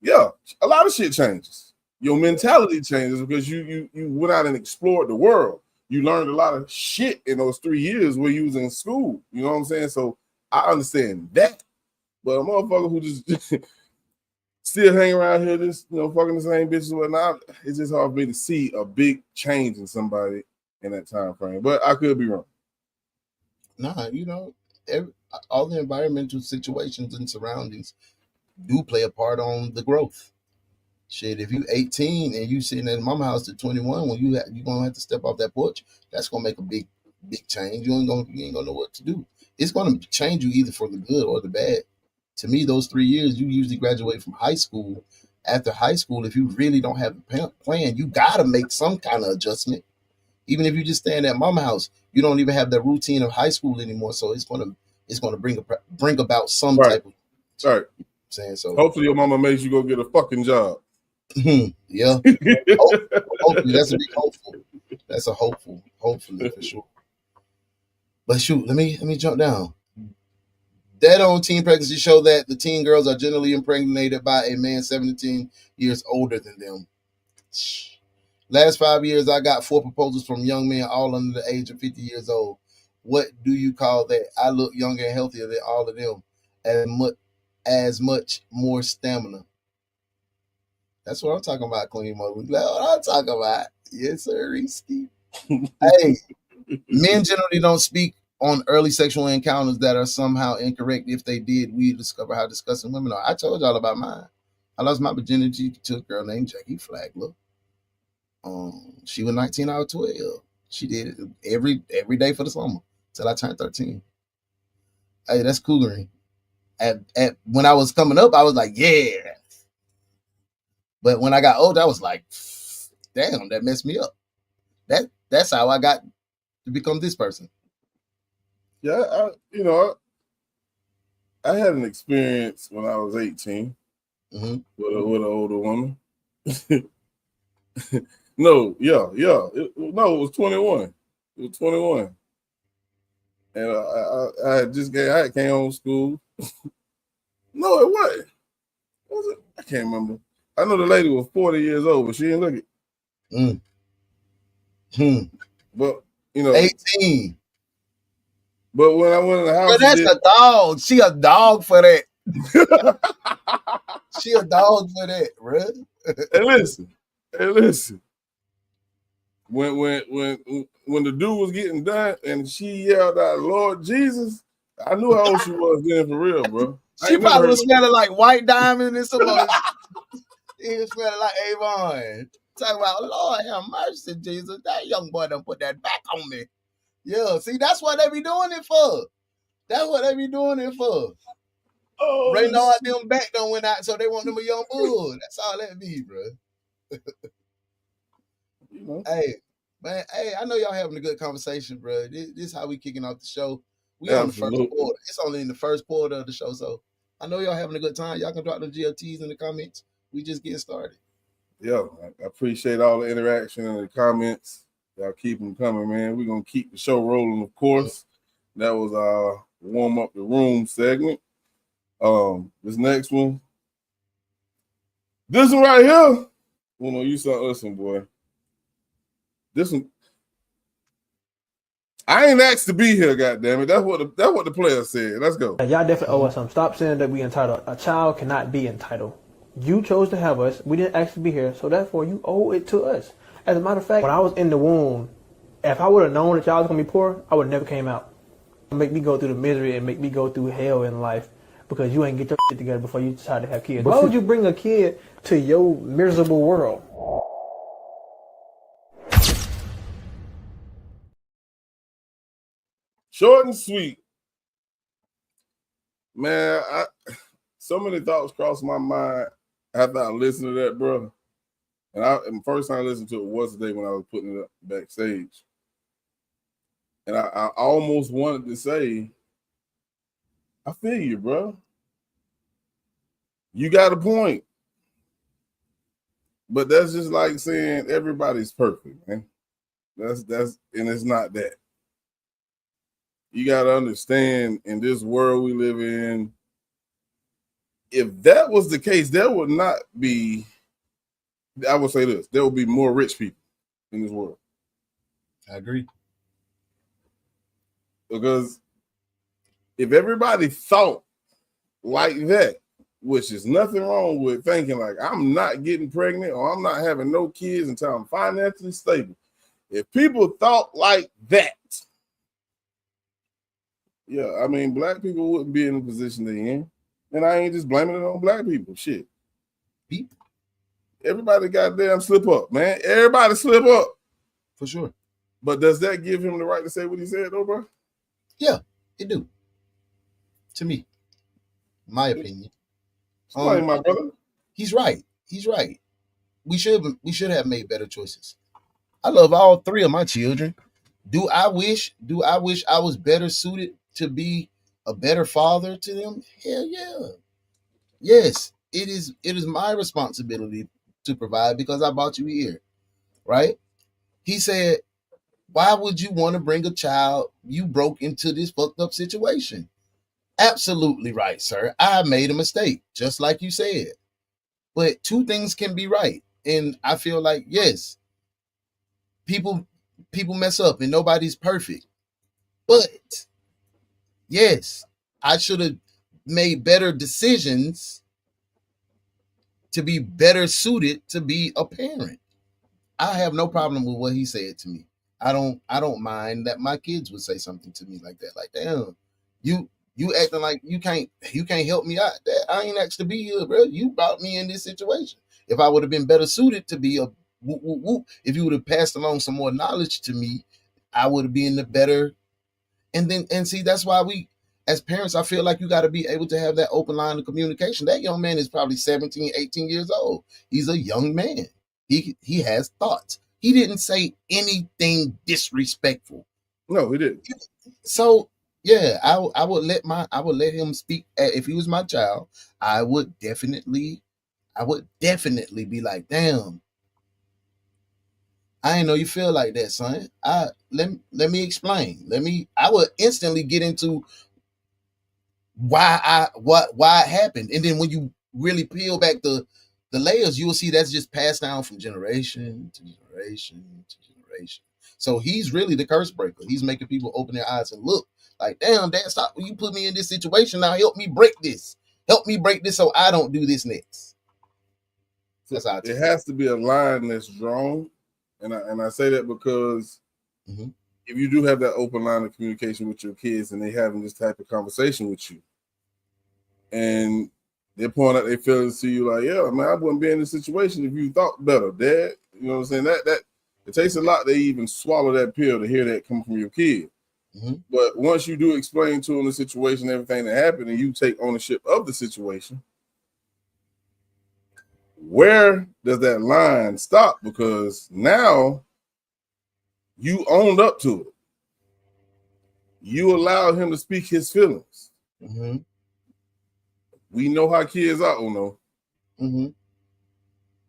[SPEAKER 1] yeah, a lot of shit changes. Your mentality changes because you went out and explored the world. You learned a lot of shit in those 3 years where you was in school. You know what I'm saying? So I understand that. But a motherfucker who just still hang around here, just fucking the same bitches and whatnot, it's just hard for me to see a big change in somebody in that time frame. But I could be wrong.
[SPEAKER 2] Nah, all the environmental situations and surroundings do play a part on the growth. Shit, if you 18 and you sitting at mama house at 21, when you're gonna have to step off that porch, that's gonna make a big change. You ain't gonna know what to do. It's gonna change you either for the good or the bad. To me, those 3 years, you usually graduate from high school. After high school, if you really don't have a plan, you gotta make some kind of adjustment. Even if you just staying at mama house, you don't even have the routine of high school anymore. So it's gonna bring about some type of.
[SPEAKER 1] Right.
[SPEAKER 2] Saying so.
[SPEAKER 1] Hopefully, your mama makes you go get a fucking job.
[SPEAKER 2] Yeah. Hopefully, that's a big hopeful. That's a hopefully for sure. But shoot, let me jump down. Data on teen pregnancy show that the teen girls are generally impregnated by a man 17 years older than them. Last 5 years, I got 4 proposals from young men, all under the age of 50 years old. What do you call that? I look younger and healthier than all of them, as much more stamina. That's what I'm talking about, Queen Mother. That's what I'm talking about. Yes, sir, Risky. Hey, men generally don't speak on early sexual encounters that are somehow incorrect. If they did, we discover how disgusting women are. I told y'all about mine. I lost my virginity to a girl named Jackie Flagler. She was 19, I was 12. She did it every day for the summer till I turned 13. Hey, that's cougering. When I was coming up, I was like, yeah. But when I got older, I was like, damn, that messed me up. That's how I got to become this person.
[SPEAKER 1] Yeah, I had an experience when I was 18
[SPEAKER 2] Mm-hmm.
[SPEAKER 1] with an older woman. No, yeah. It was 21. It was 21. And I had just I came home from school. No, it wasn't. Was it? I can't remember. I know the lady was 40 years old, but she didn't look it. But
[SPEAKER 2] 18.
[SPEAKER 1] But when I went in the house,
[SPEAKER 2] But that's a dog. She a dog for that. She a dog for that, bro.
[SPEAKER 1] Hey, listen. When the dude was getting done and she yelled out, "Lord Jesus," I knew how old she was then for real, bro.
[SPEAKER 2] She probably was smelling like white diamond and some other. He was smelling like Avon. Talking about, Lord have mercy, Jesus. That young boy done put that back on me. Yeah, see, that's what they be doing it for. That's what they be doing it for.
[SPEAKER 1] Oh,
[SPEAKER 2] Ray know them back done went out, so they want them a young bull. That's all that be, bro. Hey, man, I know y'all having a good conversation, bro. This is how we kicking off the show. We on the first quarter. It's only in the first quarter of the show, so I know y'all having a good time. Y'all can drop the GLTs in the comments. We just getting started.
[SPEAKER 1] Yeah, I appreciate all the interaction and the comments. Y'all keep them coming, man. We're going to keep the show rolling, of course. That was our warm up the room segment. This next one. This one right here. Well, no, you saw listen, boy. This one. I ain't asked to be here, goddammit. That's what the player said. Let's go.
[SPEAKER 9] Y'all definitely owe us some. Stop saying that we entitled. A child cannot be entitled. You chose to have us. We didn't ask to be here, so therefore you owe it to us. As a matter of fact, when I was in the womb, if I would have known that y'all was gonna be poor, I would have never came out. Make me go through the misery and make me go through hell in life because you ain't get your shit together before you decide to have kids. Why would you bring a kid to your miserable world?
[SPEAKER 1] Short and sweet. Man, so many thoughts crossed my mind after I listened to that, bro. And the first time I listened to it was the day when I was putting it up backstage. And I almost wanted to say, I feel you, bro. You got a point. But that's just like saying everybody's perfect, man. That's and it's not that. You got to understand, in this world we live in, if that was the case, there would not be, I would say this, there would be more rich people in this world.
[SPEAKER 2] I agree.
[SPEAKER 1] Because if everybody thought like that, which is nothing wrong with thinking like, I'm not getting pregnant or I'm not having no kids until I'm financially stable. If people thought like that, yeah, I mean, black people wouldn't be in the position they're in. And I ain't just blaming it on black people. Shit. Everybody goddamn slip up, man. Everybody slip up.
[SPEAKER 2] For sure.
[SPEAKER 1] But does that give him the right to say what he said, though, bro?
[SPEAKER 2] Yeah, it do. To me. My opinion.
[SPEAKER 1] My brother.
[SPEAKER 2] He's right. He's right. We should have made better choices. I love all three of my children. Do I wish I was better suited to be a better father to them? Hell yeah. Yes, it is my responsibility to provide because I brought you here. Right? He said, why would you want to bring a child? You broke into this fucked up situation. Absolutely right, sir. I made a mistake, just like you said. But two things can be right. And I feel like, yes, people mess up and nobody's perfect. But yes, I should have made better decisions to be better suited to be a parent. I have no problem with what he said to me. I don't mind that my kids would say something to me like that. Like, damn, you acting like you can't help me out. That I ain't asked to be here, bro. You brought me in this situation. If I would have been better suited to be a whoop, whoop, whoop, if you would have passed along some more knowledge to me, I would have been the better. And see, that's why we, as parents, I feel like you got to be able to have that open line of communication. That young man is probably 17, 18 years old. He's a young man. He has thoughts. He didn't say anything disrespectful.
[SPEAKER 1] No, he didn't.
[SPEAKER 2] So Yeah, I would let him speak. If he was my child, I would definitely be like, damn, I didn't know you feel like that, son. Let me explain. I would instantly get into why it happened. And then when you really peel back the layers, you will see that's just passed down from generation to generation to generation. So he's really the curse breaker. He's making people open their eyes and look like, damn, dad, stop. You put me in this situation. Now help me break this. Help me break this so I don't do this next.
[SPEAKER 1] So it has to be a line that's drawn. And I say that because if you do have that open line of communication with your kids and they having this type of conversation with you, and they're pouring out their feelings to you like, yeah, man, I wouldn't be in this situation if you thought better, Dad. You know what I'm saying? That it takes a lot to even swallow that pill to hear that come from your kid. But once you do explain to them the situation, everything that happened, and you take ownership of the situation, where does that line stop? Because now you owned up to it. You allowed him to speak his feelings. We know how kids are, Uno.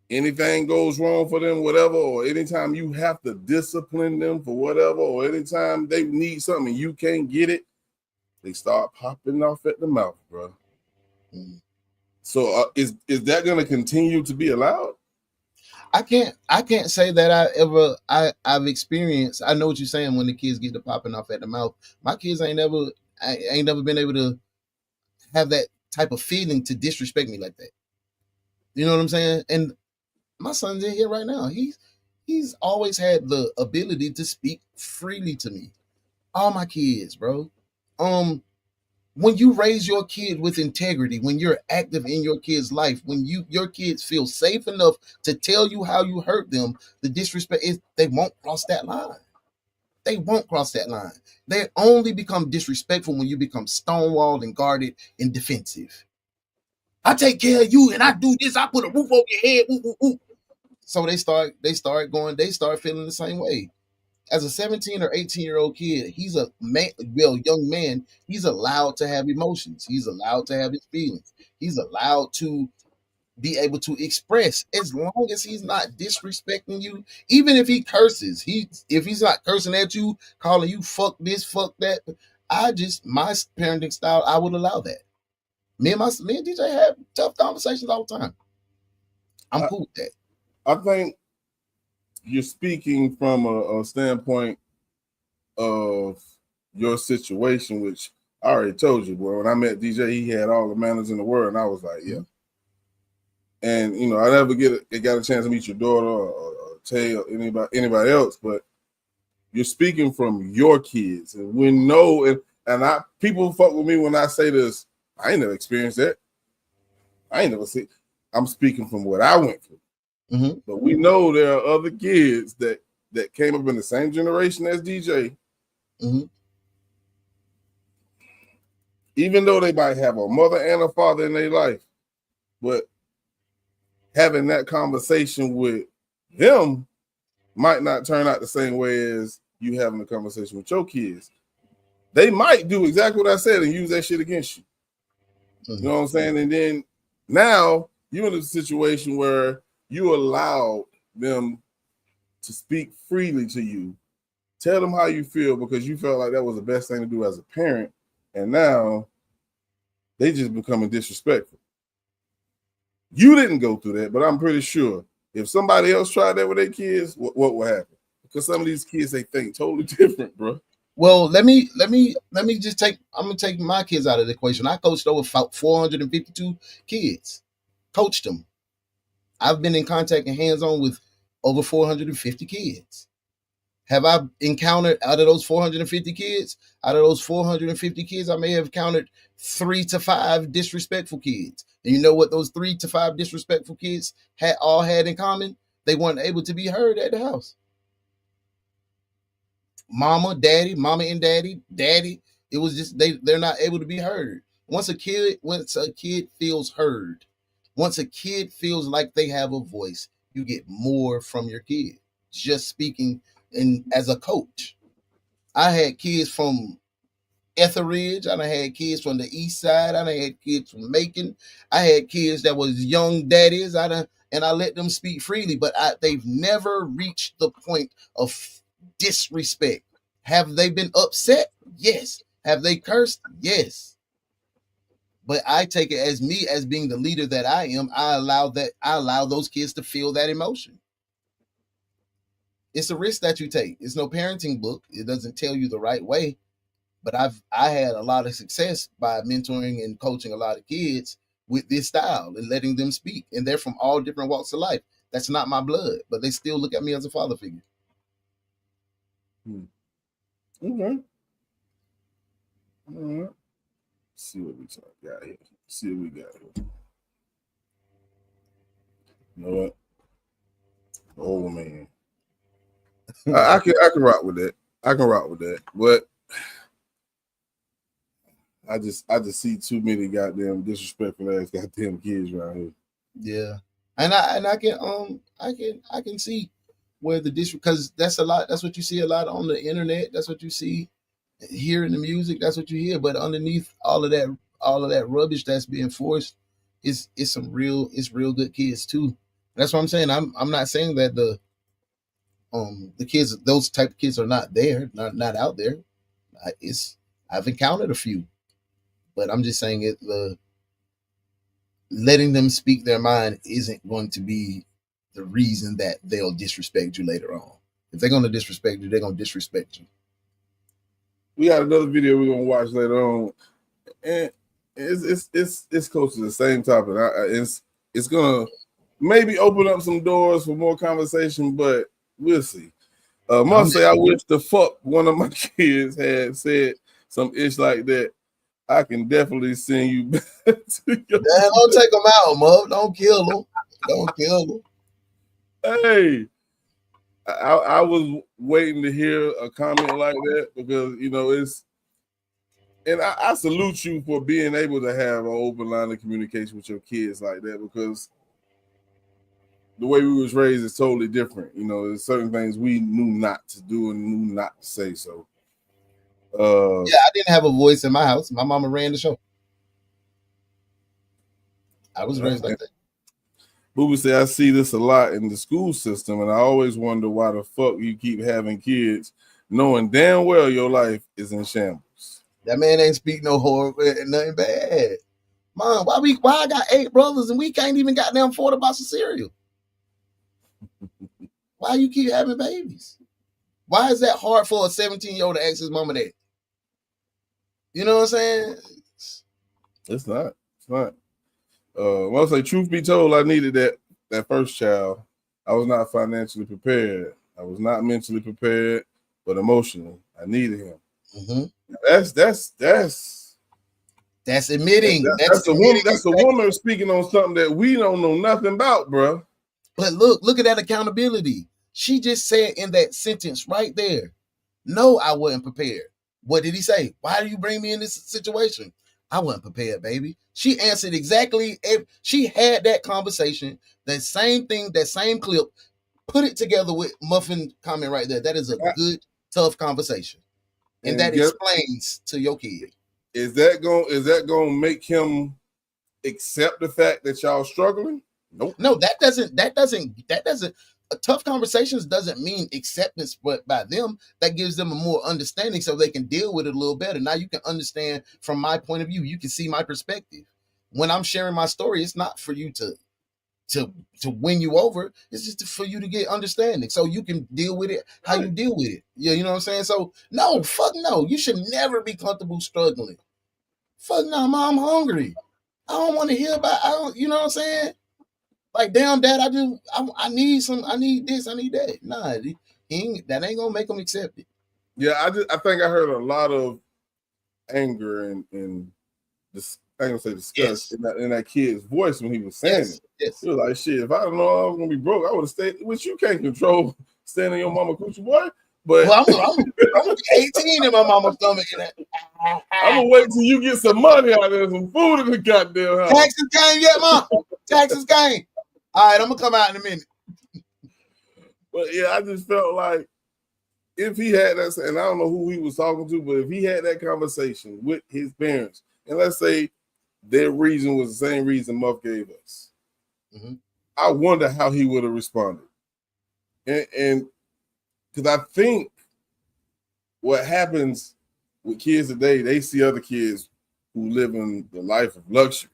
[SPEAKER 1] Anything goes wrong for them, whatever, or anytime you have to discipline them for whatever, or anytime they need something and you can't get it, they start popping off at the mouth, bro. So is that going to continue to be allowed?
[SPEAKER 2] I can't say that I've experienced. I know what you're saying when the kids get to popping off at the mouth. My kids ain't never been able to have that type of feeling to disrespect me like that. You know what I'm saying? And my son's in here right now. He's always had the ability to speak freely to me. All my kids, bro. When you raise your kid with integrity, when you're active in your kid's life, when your kids feel safe enough to tell you how you hurt them, the disrespect is they won't cross that line. They won't cross that line. They only become disrespectful when you become stonewalled and guarded and defensive. I take care of you and I do this. I put a roof over your head. Ooh, ooh, ooh. So they start feeling the same way. As a 17 or 18-year-old kid, he's a young man. He's allowed to have emotions. He's allowed to have his feelings. He's allowed to be able to express, as long as he's not disrespecting you. Even if he curses, if he's not cursing at you, calling you fuck this, fuck that. My parenting style, I would allow that. Me and DJ have tough conversations all the time. I'm cool with that.
[SPEAKER 1] I think you're speaking from a standpoint of your situation, which I already told you, boy. When I met DJ, he had all the manners in the world, and I was like, yeah. And you know, I never got a chance to meet your daughter or Tay or anybody else, but you're speaking from your kids, and we know. And people fuck with me when I say this. I ain't never experienced that. I ain't never seen. I'm speaking from what I went through. But we know there are other kids that came up in the same generation as DJ. Even though they might have a mother and a father in their life, but having that conversation with them might not turn out the same way as you having a conversation with your kids. They might do exactly what I said and use that shit against you. You know what I'm saying? And then now you're in a situation where you allow them to speak freely to you. Tell them how you feel because you felt like that was the best thing to do as a parent. And now they just becoming disrespectful. You didn't go through that, but I'm pretty sure if somebody else tried that with their kids, what will happen? Because some of these kids, they think totally different, bro.
[SPEAKER 2] Well, let me just I'm gonna take my kids out of the equation. I coached over 452 kids. Coached them. I've been in contact and hands-on with over 450 kids. Have I encountered out of those 450 kids? Out of those 450 kids, I may have counted 3 to 5 disrespectful kids. And you know what those 3 to 5 disrespectful kids had in common? They weren't able to be heard at the house. Mama and daddy. It was just they're not able to be heard. Once a kid feels heard, once a kid feels like they have a voice, you get more from your kid. Just speaking as a coach. I had kids from Etheridge. I done had kids from the east side. I done had kids from Macon. I had kids that was young daddies. And I let them speak freely, but they've never reached the point of disrespect. Have they been upset? Yes. Have they cursed? Yes. But I take it as me, as being the leader that I am. I allow those kids to feel that emotion. It's a risk that you take. It's no parenting book. It doesn't tell you the right way. But I had a lot of success by mentoring and coaching a lot of kids with this style and letting them speak. And they're from all different walks of life. That's not my blood, but they still look at me as a father figure.
[SPEAKER 1] Okay. All right. See what we got here. See what we got here. You know what? Oh man. I can rock with that. I can rock with that. But I just see too many goddamn disrespectful ass goddamn kids around here.
[SPEAKER 2] Yeah. And I can see where the because that's a lot. That's what you see a lot on the internet. That's what you see here in the music. That's what you hear. But underneath all of that rubbish that's being forced is real good kids too. That's what I'm saying. I'm not saying that the kids, those type of kids are not there, not out there. I've encountered a few, but I'm just saying the letting them speak their mind isn't going to be the reason that they'll disrespect you later on. If they're going to disrespect you, they're going to disrespect you.
[SPEAKER 1] We got another video we're gonna watch later on, and it's close to the same topic. It's gonna maybe open up some doors for more conversation, but we'll see. Must say I wish the fuck one of my kids had said some ish like that. I can definitely send you back to your.
[SPEAKER 2] Man, don't take them out, Mug. Don't kill them. Don't kill them.
[SPEAKER 1] Hey, I was waiting to hear a comment like that because and I salute you for being able to have an open line of communication with your kids like that, because the way we was raised is totally different. There's certain things we knew not to do and knew not to say. So
[SPEAKER 2] yeah, I didn't have a voice in my house. My mama ran the show. I was raised like that.
[SPEAKER 1] Booby said, I see this a lot in the school system, and I always wonder why the fuck you keep having kids knowing damn well your life is in shambles.
[SPEAKER 2] That man ain't speak no horror, nothing bad. Mom, why I got 8 brothers and we can't even goddamn afford a box of cereal? Why you keep having babies? Why is that hard for a 17-year-old to ask his mama that? You know what I'm saying?
[SPEAKER 1] It's not. It's not. Well, say, truth be told, I needed that first child. I was not financially prepared. I was not mentally prepared, but emotionally, I needed him.
[SPEAKER 2] Mm-hmm.
[SPEAKER 1] That's
[SPEAKER 2] admitting.
[SPEAKER 1] That's a woman speaking on something that we don't know nothing about, bro.
[SPEAKER 2] But look at that accountability. She just said in that sentence right there, no, I wasn't prepared. What did he say? Why do you bring me in this situation? I wasn't prepared, baby. She answered exactly. She had that conversation, that same thing, that same clip, put it together with Muffin comment right there. That is a good, tough conversation. And that explains to your kid.
[SPEAKER 1] Is that going to make him accept the fact that y'all struggling? Nope.
[SPEAKER 2] No, that doesn't. Tough conversations doesn't mean acceptance, but by them, that gives them a more understanding so they can deal with it a little better. Now you can understand from my point of view. You can see my perspective. When I'm sharing my story, it's not for you to win you over. It's just for you to get understanding so you can deal with it how you deal with it. Yeah, you know what I'm saying? So no, fuck no. You should never be comfortable struggling. Fuck no, Mom, I'm hungry. I don't want to hear about, you know what I'm saying? Like, damn, Dad, I need this, I need that. Nah, that ain't gonna make them accept it.
[SPEAKER 1] Yeah, I think I heard a lot of anger and this, I ain't gonna say disgust in that kid's voice when he was saying it.
[SPEAKER 2] Yes.
[SPEAKER 1] He was like, shit, if I don't know I was gonna be broke, I would have stayed, which you can't control staying in your mama coochie, boy. But
[SPEAKER 2] I'm 18 in my mama's stomach.
[SPEAKER 1] I'm gonna wait till you get some money out there, some food in the goddamn house.
[SPEAKER 2] Taxes came yet, Mom? Taxes came. All right, I'm gonna come out in a minute.
[SPEAKER 1] But yeah, I just felt like if he had that, and I don't know who he was talking to, but if he had that conversation with his parents, and let's say their reason was the same reason Muff gave us, I wonder how he would have responded. And because I think what happens with kids today, they see other kids who live in the life of luxury,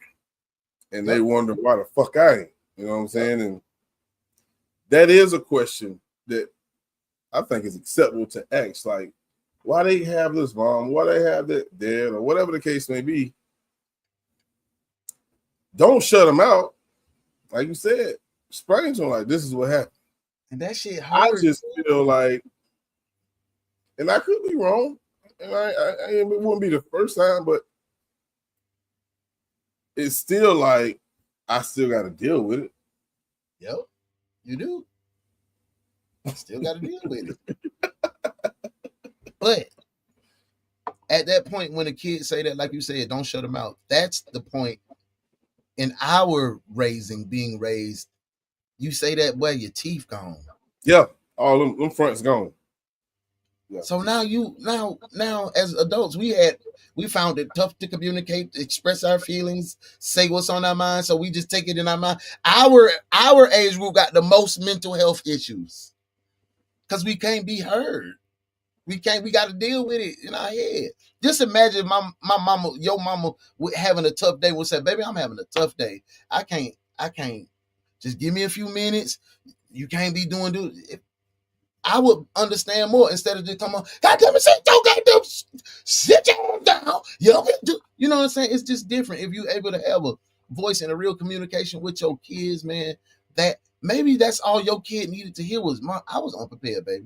[SPEAKER 1] and they wonder why the fuck I ain't. You know what I'm saying? And that is a question that I think is acceptable to ask. Like, why they have this, mom? Why they have that, dad, or whatever the case may be. Don't shut them out. Like you said, explain to them, like, this is what happened.
[SPEAKER 2] And that shit hurt.
[SPEAKER 1] I just feel like, and I could be wrong, and it wouldn't be the first time, but it's still like I still got to deal with it.
[SPEAKER 2] Yep, you do. Still got to deal with it. But at that point, when the kids say that, like you said, don't shut them out. That's the point in our being raised. You say that, boy, your teeth gone.
[SPEAKER 1] Yeah, all them fronts gone. Yeah.
[SPEAKER 2] So now as adults, we found it tough to communicate, express our feelings, say what's on our mind. So we just take it in our mind. Our age group got the most mental health issues because we can't be heard. We got to deal with it in our head. Just imagine my mama, your mama, having a tough day. Would say, baby, I'm having a tough day. I can't. Just give me a few minutes. You can't be doing. I would understand more instead of just come on. God damn it, sit your down. You know what I'm saying? It's just different if you're able to have a voice and a real communication with your kids, man. That maybe that's all your kid needed to hear was, I was unprepared, baby.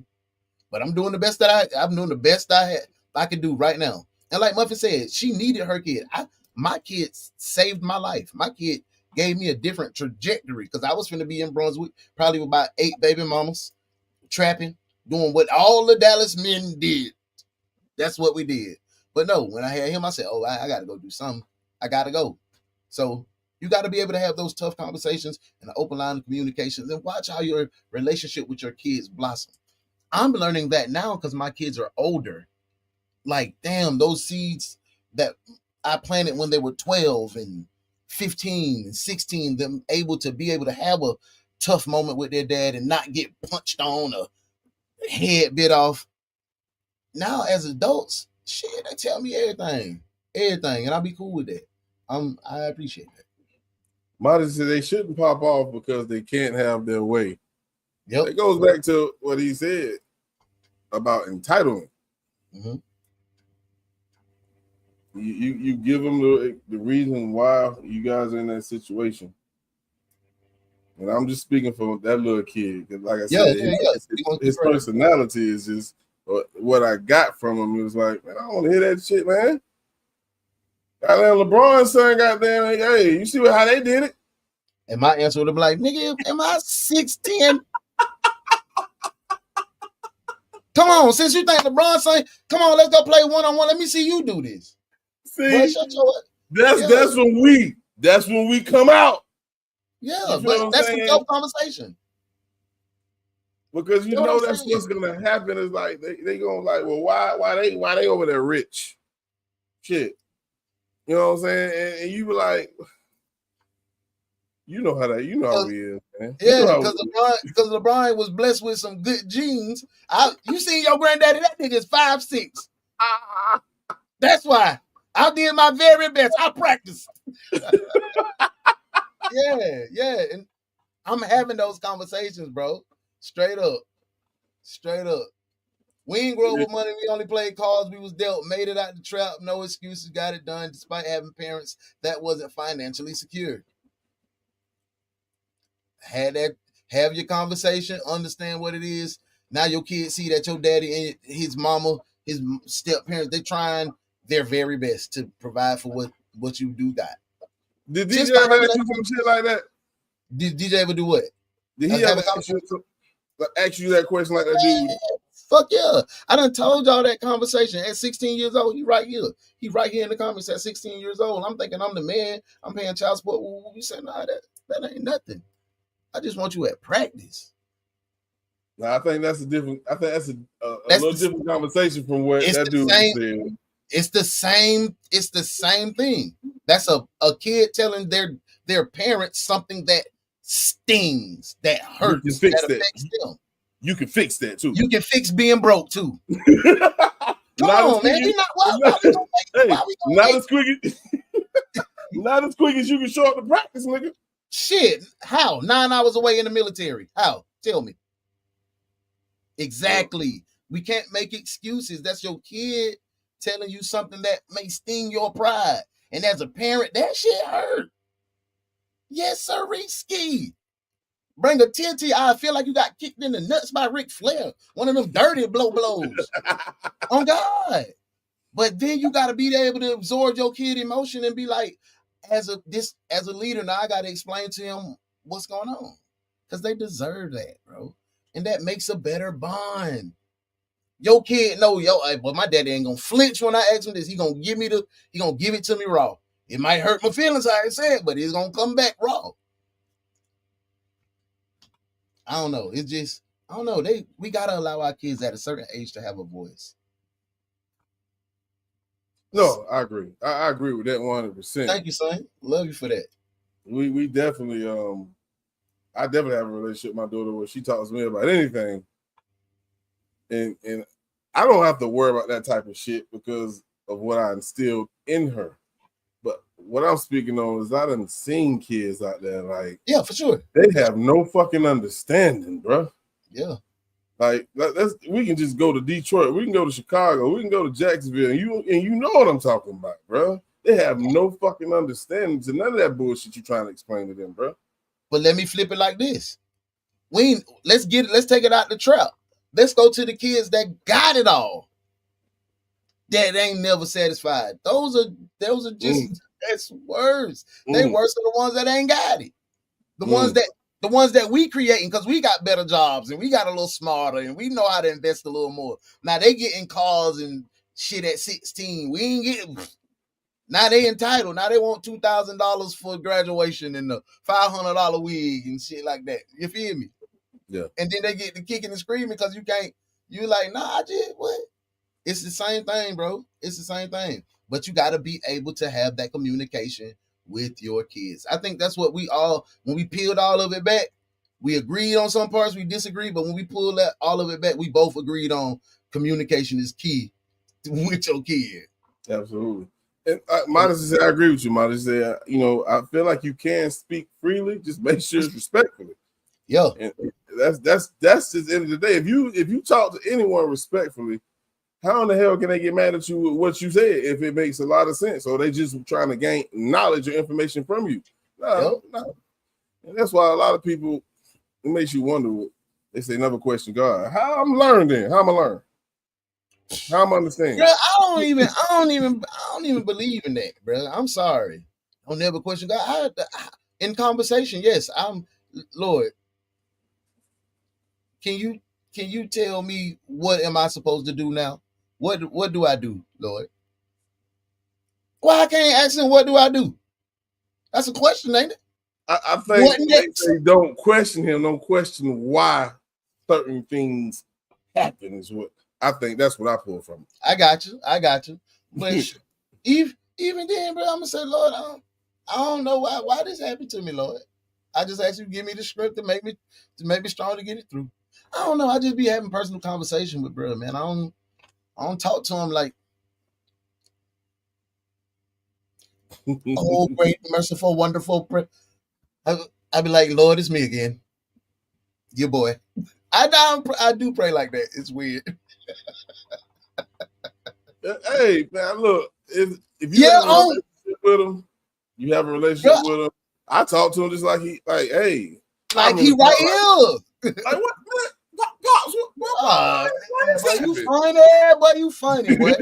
[SPEAKER 2] But I'm doing the best I'm doing the best I can do right now. And like Muffin said, she needed her kid. My kid saved my life. My kid gave me a different trajectory because I was finna be in Brunswick, probably with about 8 baby mamas, trapping, doing what all the Dallas men did. That's what we did. But no, when I had him, I said, oh, I got to go do something. I got to go. So you got to be able to have those tough conversations and an open line of communications and watch how your relationship with your kids blossom. I'm learning that now because my kids are older. Like, damn, those seeds that I planted when they were 12 and 15 and 16, them able to have a tough moment with their dad and not get punched on or head bit off. Now, as adults, shit, they tell me everything, and I'll be cool with that. I appreciate that.
[SPEAKER 1] Marty said they shouldn't pop off because they can't have their way.
[SPEAKER 2] Yep.
[SPEAKER 1] It goes back to what he said about entitlement.
[SPEAKER 2] Mm-hmm.
[SPEAKER 1] You give them the reason why you guys are in that situation. And I'm just speaking for that little kid. Because like I said, his personality is just what I got from him. It was like, man, I don't want to hear that shit, man. Goddamn LeBron's son, goddamn, hey, you see how they did it?
[SPEAKER 2] And my answer would have been like, nigga, am I 6'10"? Come on, since you think LeBron's son, come on, let's go play one-on-one. Let me see you do this.
[SPEAKER 1] See,
[SPEAKER 2] boy,
[SPEAKER 1] that's when we come out.
[SPEAKER 2] Yeah, but that's a tough conversation.
[SPEAKER 1] Because you know that's what's gonna happen is like they gonna like, well, why they over there rich? Shit. You know what I'm saying? And you be like, you know how we is, man.
[SPEAKER 2] Yeah, because LeBron was blessed with some good genes. You seen your granddaddy, that nigga's 5'6". That's why. I did my very best. I practiced. Yeah. And I'm having those conversations, bro. Straight up. We ain't grow up with money. We only played cards we was dealt, made it out the trap, no excuses, got it done, despite having parents that wasn't financially secure. Have your conversation, understand what it is. Now your kids see that your daddy and his mama, his step parents, they trying their very best to provide for what you do got.
[SPEAKER 1] Did DJ ever ask you some shit like that?
[SPEAKER 2] Did DJ ever do what?
[SPEAKER 1] Did he ever ask you that question like that dude?
[SPEAKER 2] Fuck yeah. I done told y'all that conversation. At 16 years old, he right here. He right here in the comments at 16 years old. I'm thinking I'm the man. I'm paying child support. You said, nah, that ain't nothing. I just want you at practice.
[SPEAKER 1] Now, I think that's a different. I think that's a
[SPEAKER 2] That's
[SPEAKER 1] little different conversation from what
[SPEAKER 2] it's
[SPEAKER 1] that
[SPEAKER 2] the
[SPEAKER 1] dude
[SPEAKER 2] same-
[SPEAKER 1] said.
[SPEAKER 2] It's the same thing. That's a kid telling their parents something that stings, that hurts,
[SPEAKER 1] fix
[SPEAKER 2] that
[SPEAKER 1] that.
[SPEAKER 2] affects them.
[SPEAKER 1] You can fix that too.
[SPEAKER 2] You can fix being broke too. Come
[SPEAKER 1] Not
[SPEAKER 2] on,
[SPEAKER 1] as
[SPEAKER 2] man.
[SPEAKER 1] quick
[SPEAKER 2] You're not why we gonna make,
[SPEAKER 1] Hey,
[SPEAKER 2] why we gonna
[SPEAKER 1] not
[SPEAKER 2] make
[SPEAKER 1] as quick not as quick as you can show up to practice, nigga.
[SPEAKER 2] shit? How? 9 hours away in the military. How? Tell me. Exactly. We can't make excuses. That's your kid telling you something that may sting your pride. And as a parent, that shit hurt. Yes, sir, Ski. Bring a TNT. I feel like you got kicked in the nuts by Ric Flair. One of them dirty blows. On God. But then you got to be able to absorb your kid emotion and be like, as a leader, now I got to explain to him what's going on. Because they deserve that, bro. And that makes a better bond. Your kid know, but my daddy ain't gonna flinch when I ask him this. He gonna give it to me raw. It might hurt my feelings, how I said, but it's gonna come back raw. I don't know. It's just, I don't know. We gotta allow our kids at a certain age to have a voice.
[SPEAKER 1] No, I agree. I agree with that 100%.
[SPEAKER 2] Thank you, son. Love you for that.
[SPEAKER 1] We definitely I definitely have a relationship with my daughter where she talks to me about anything. And I don't have to worry about that type of shit because of what I instilled in her. But what I'm speaking on is I done seen kids out there like,
[SPEAKER 2] yeah, for sure.
[SPEAKER 1] They have no fucking understanding, bro.
[SPEAKER 2] Yeah.
[SPEAKER 1] Like we can just go to Detroit, we can go to Chicago, we can go to Jacksonville, and you know what I'm talking about, bro. They have no fucking understanding to none of that bullshit you're trying to explain to them, bro.
[SPEAKER 2] But let me flip it like this. Let's take it out the trap. Let's go to the kids that got it all. That ain't never satisfied. Those are just that's worse. They worse than the ones that ain't got it. The ones that we creating because we got better jobs and we got a little smarter and we know how to invest a little more. Now they getting cars and shit at 16. We ain't getting. Now they entitled. Now they want $2,000 for graduation and the $500 wig and shit like that. You feel me?
[SPEAKER 1] Yeah.
[SPEAKER 2] And then they get the kicking and screaming because you can't. You like, nah, I just what? It's the same thing, bro. It's the same thing. But you got to be able to have that communication with your kids. I think that's what we all, when we peeled all of it back, we agreed on some parts, we disagreed, but when we pulled that all of it back, we both agreed on communication is key with your kid.
[SPEAKER 1] Absolutely. And Modest said, I agree with you, Modest said, I feel like you can speak freely, just make sure it's respectfully.
[SPEAKER 2] Yeah.
[SPEAKER 1] And that's just the end of the day. If you talk to anyone respectfully, how in the hell can they get mad at you with what you said if it makes a lot of sense? Or they just trying to gain knowledge or information from you? No. And that's why a lot of people, it makes you wonder. They say never question God. How I'm learning then? How am I learn? How am I understanding?
[SPEAKER 2] Bro, I don't even believe in that, bro. I'm sorry. I'll never question God. In conversation, yes, I'm Lord. Can you tell me what am I supposed to do now? What do I do, Lord? Why I can't ask him what do I do? That's a question, ain't it?
[SPEAKER 1] I think they say don't question him, don't question why certain things happen is what I think. That's what I pull from.
[SPEAKER 2] I got you. But even then, bro, I'm gonna say, Lord, I don't know why this happened to me, Lord. I just ask you to give me the script to make me strong to get it through. I don't know. I just be having personal conversation with bro, man. I don't talk to him like, oh, great, merciful, wonderful. I be like, Lord, it's me again. Your boy. I do pray like that. It's weird.
[SPEAKER 1] Hey, man, look, if you have a relationship with him, you have a relationship with him. I talk to him just like he right here.
[SPEAKER 2] Like,
[SPEAKER 1] what?
[SPEAKER 2] You funny, boy. You funny, boy.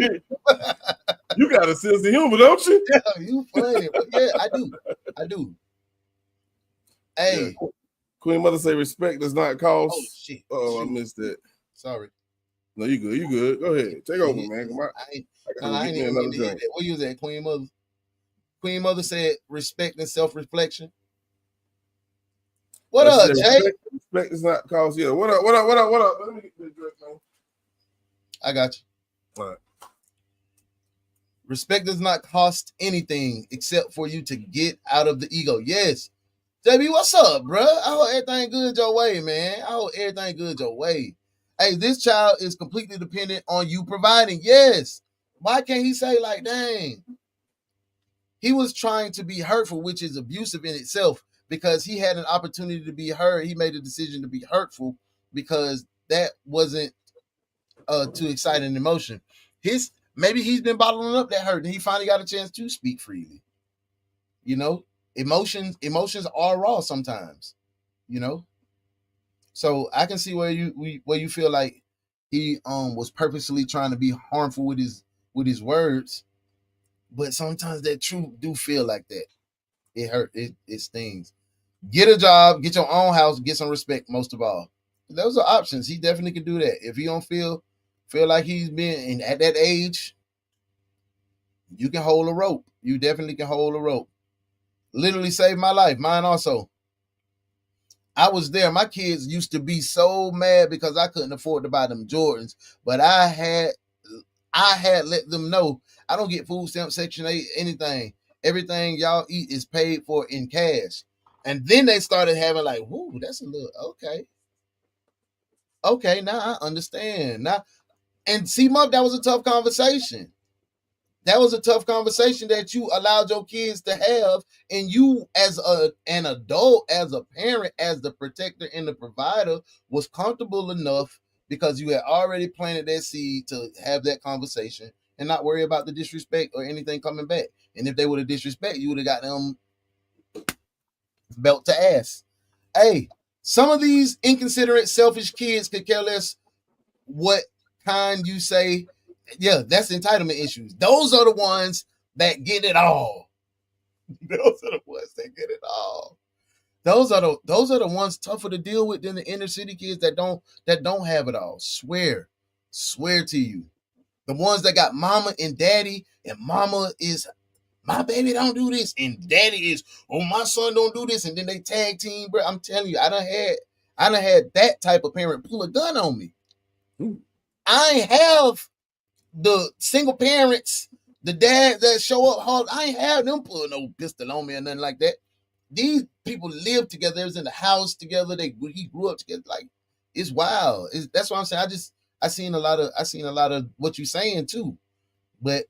[SPEAKER 1] You got a sense of humor, don't you?
[SPEAKER 2] Yeah, you funny. But yeah, I do. Hey.
[SPEAKER 1] Yeah. Queen Mother say respect does not cost.
[SPEAKER 2] Oh, shit.
[SPEAKER 1] I missed that.
[SPEAKER 2] Sorry.
[SPEAKER 1] No, you good. You good. Go ahead. Take over, man. Come on.
[SPEAKER 2] I ain't even another drink. What you was at, Queen Mother? Queen Mother said respect and self-reflection. What up, Jay?
[SPEAKER 1] Respect is not cost. Yeah. What up? Let me get this drink, man.
[SPEAKER 2] I got you.
[SPEAKER 1] All right.
[SPEAKER 2] Respect does not cost anything except for you to get out of the ego. Yes. JB, what's up, bro? I hope everything good your way, man. I hope everything good your way. Hey, this child is completely dependent on you providing. Yes. Why can't he say, like, dang? He was trying to be hurtful, which is abusive in itself, because he had an opportunity to be hurt. He made a decision to be hurtful because that wasn't too exciting an emotion. Maybe he's been bottling up that hurt and he finally got a chance to speak freely. You know, emotions are raw sometimes, you know. So I can see where you feel like he was purposely trying to be harmful with his words, but sometimes that truth do feel like that. It hurt, it stings. Get a job, get your own house, get some respect, most of all. Those are options. He definitely can do that. If he don't feel like he's been at that age, you can hold a rope. You definitely can hold a rope. Literally saved my life. Mine also. I was there. My kids used to be so mad because I couldn't afford to buy them Jordans, but I had let them know I don't get food stamp, Section 8, anything. Everything y'all eat is paid for in cash. And then they started having like, whoo, that's a little, okay. Okay, now I understand. Now, and see, Mom, that was a tough conversation. That was a tough conversation that you allowed your kids to have, and you as an adult, as a parent, as the protector and the provider was comfortable enough because you had already planted that seed to have that conversation and not worry about the disrespect or anything coming back. And if they would have disrespect, you would have got them belt to ass. Hey, some of these inconsiderate, selfish kids could care less what kind you say. Yeah, that's entitlement issues. Those are the ones that get it all. Those are the ones that get it all. Those are the ones tougher to deal with than the inner city kids that don't have it all. Swear to you. The ones that got mama and daddy, and mama is my baby don't do this, and daddy is, oh, my son don't do this, and then they tag team, bro. I'm telling you, I done had that type of parent pull a gun on me. I ain't have the single parents, the dads that show up hard. I ain't have them pulling no pistol on me or nothing like that. These people live together. They was in the house together. He grew up together. Like, it's wild. That's what I'm saying. I seen a lot of what you're saying too, but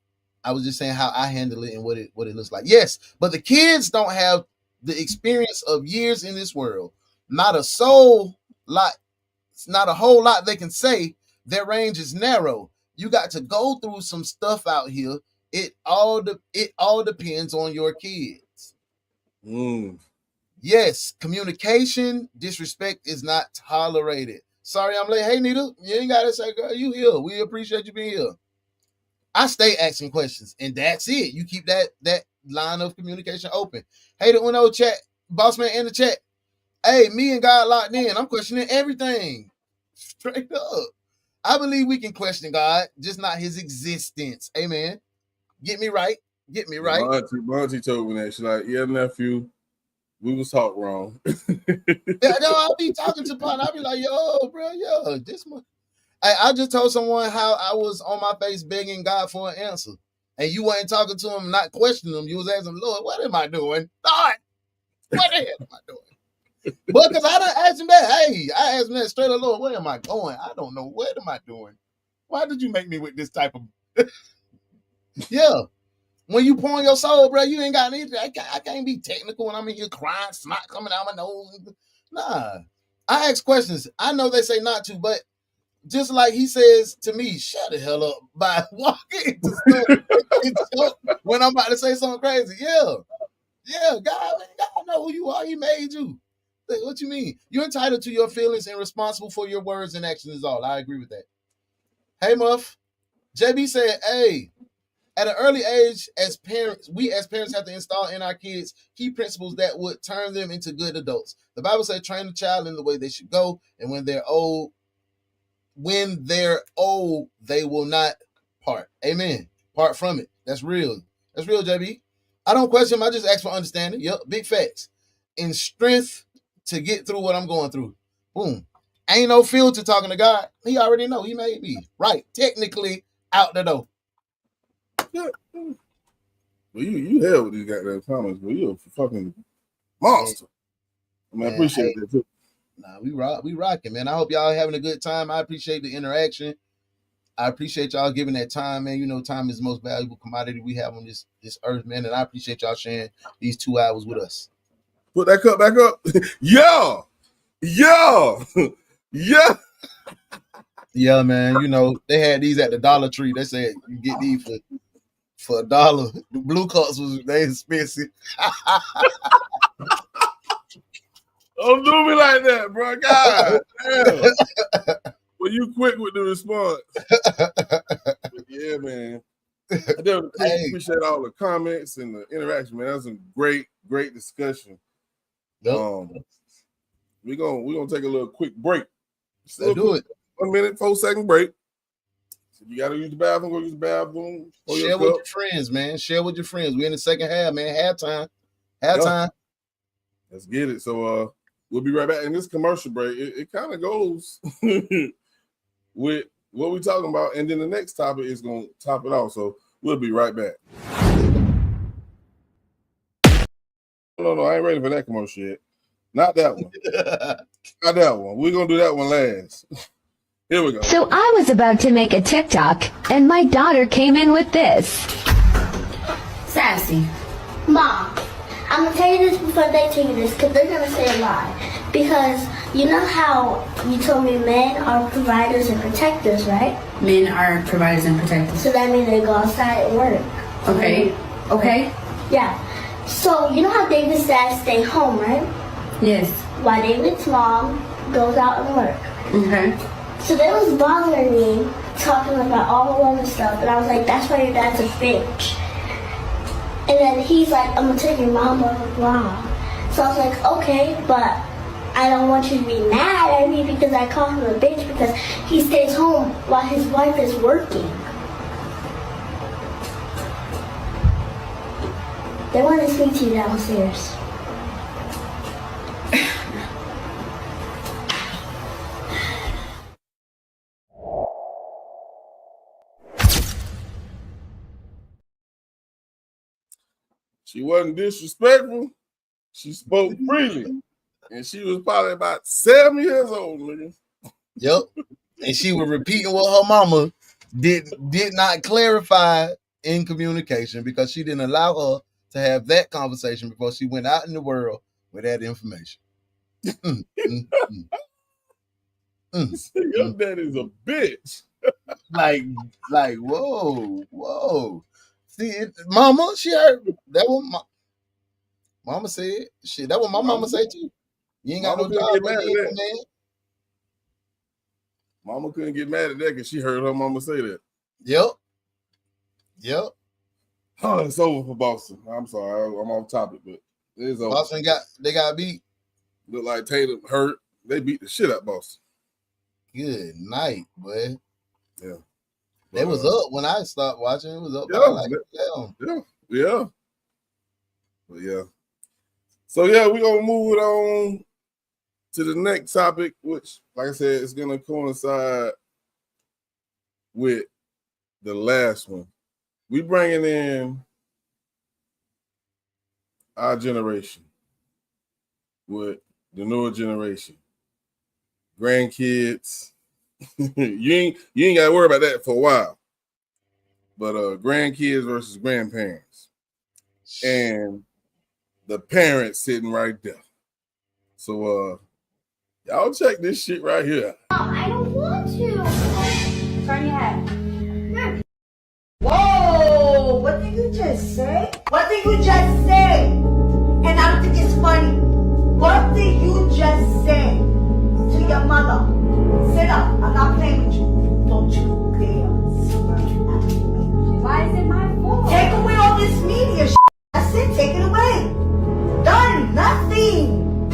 [SPEAKER 2] I was just saying how I handle it and what it looks like. Yes, but the kids don't have the experience of years in this world. Not a whole lot they can say. Their range is narrow. You got to go through some stuff out here. It all depends on your kids. Yes, communication, disrespect is not tolerated. Sorry, I'm late. Hey, Nita, you ain't gotta say, girl, you here. We appreciate you being here. I stay asking questions, and that's it. You keep that line of communication open. Hey, the Uno chat, boss man in the chat. Hey, me and God locked in. I'm questioning everything. Straight up. I believe we can question God, just not his existence. Amen. Get me right.
[SPEAKER 1] My auntie told me that. She's like, yeah, nephew, we was taught wrong.
[SPEAKER 2] Yeah, no, I'll be talking to Pop. I'll be like, yo, bro, this one. I just told someone how I was on my face begging God for an answer. And you weren't talking to him, not questioning him. You was asking, Lord, what am I doing? Lord, what the hell am I doing? But because I done asked him that. Hey, I asked him that straight up, Lord, where am I going? I don't know. What am I doing? Why did you make me with this type of... Yeah. When you pour in your soul, bro, you ain't got anything. I can't be technical when I'm in here crying, snot coming out my nose. Nah. I ask questions. I know they say not to, but just like he says to me, shut the hell up by walking into stuff when I'm about to say something crazy. Yeah, God know who you are. He made you. What you mean? You're entitled to your feelings and responsible for your words and actions is all. I agree with that. Hey, Muff. JB said, hey, at an early age, as parents have to install in our kids key principles that would turn them into good adults. The Bible says, train the child in the way they should go, and when they're old, they will not part. Amen. Part from it. That's real. That's real, JB. I don't question him. I just ask for understanding. Yep. Big facts. In strength to get through what I'm going through. Boom. Ain't no filter talking to God. He already know. He made me. Right. Technically out the door.
[SPEAKER 1] Yeah. Well, you hell with these goddamn comments, but you a fucking monster. I mean, I appreciate that too.
[SPEAKER 2] Nah, we rocking, man. I hope y'all having a good time. I appreciate the interaction. I appreciate y'all giving that time, man. You know, time is the most valuable commodity we have on this earth, man. And I appreciate y'all sharing these 2 hours with us.
[SPEAKER 1] Put that cup back up. Yeah.
[SPEAKER 2] Yeah, man. You know, they had these at the Dollar Tree. They said you get these for $1. The blue cups they expensive.
[SPEAKER 1] Don't do me like that, bro. God damn. Well, you quick with the response. Yeah, man. I definitely appreciate all the comments and the interaction, man. That was a great discussion.
[SPEAKER 2] Yep.
[SPEAKER 1] We're gonna take a little quick break.
[SPEAKER 2] Let's do it.
[SPEAKER 1] 1 minute, 4-second break. So you gotta use the bathroom, go use the bathroom.
[SPEAKER 2] Share with your friends, man. Share with your friends. We're in the second half, man. Halftime.
[SPEAKER 1] Yeah. Let's get it. So we'll be right back. In this commercial break, it kind of goes with what we're talking about, and then the next topic is gonna top it off. So we'll be right back. No, I ain't ready for that commercial yet. Not that one. Not that one. We're gonna do that one last. Here we go.
[SPEAKER 10] So I was about to make a TikTok, and my daughter came in with this.
[SPEAKER 7] Sassy. Mom, I'm going to tell you this before they tell you this, because they're going to say a lie. Because you know how you told me men are providers and protectors, right?
[SPEAKER 11] Men are providers and protectors.
[SPEAKER 7] So that means they go outside and work.
[SPEAKER 11] Okay. Okay.
[SPEAKER 7] Yeah. So you know how David's dad stay home, right?
[SPEAKER 11] Yes.
[SPEAKER 7] While David's mom goes out and work.
[SPEAKER 11] Okay.
[SPEAKER 7] So they was bothering me, talking about all the other stuff, and I was like, that's why your dad's a bitch. And then he's like, I'm gonna take your mom, blah, blah, blah. So I was like, okay, but I don't want you to be mad at me because I call him a bitch because he stays home while his wife is working. They want to speak to you downstairs.
[SPEAKER 1] She wasn't disrespectful. She spoke freely. And she was probably about 7 years old, nigga.
[SPEAKER 2] Yep. And she was repeating what her mama did not clarify in communication because she didn't allow her to have that conversation before she went out in the world with that information.
[SPEAKER 1] Your daddy's a bitch.
[SPEAKER 2] like, whoa. See, mama, she heard that what mama said. Shit, that what my mama said too. You ain't got no job,
[SPEAKER 1] man. Mama couldn't get mad at that because she heard her mama say that.
[SPEAKER 2] Yep.
[SPEAKER 1] Oh, it's over for Boston. I'm sorry, I'm off topic, but it is over.
[SPEAKER 2] Boston got beat.
[SPEAKER 1] Look like Tatum hurt. They beat the shit out of Boston.
[SPEAKER 2] Good night, boy.
[SPEAKER 1] Yeah.
[SPEAKER 2] It was up when I stopped watching. It was up.
[SPEAKER 1] Yeah. But yeah. So yeah, we're gonna move it on to the next topic, which, like I said, is gonna coincide with the last one. We bringing in our generation with the newer generation, grandkids. you ain't got to worry about that for a while. But grandkids versus grandparents, and the parents sitting right there. So y'all check this shit right here.
[SPEAKER 7] I don't want to.
[SPEAKER 11] Turn your head.
[SPEAKER 6] Whoa! What did you just say? What did you just say? And I don't think it's funny. What did you just say to your mother? Sit up. I'm not playing with you. Don't you dare smirk at me.
[SPEAKER 11] Why is it my fault?
[SPEAKER 6] Take away all this media shit. That's it. Take it away. Done. Nothing.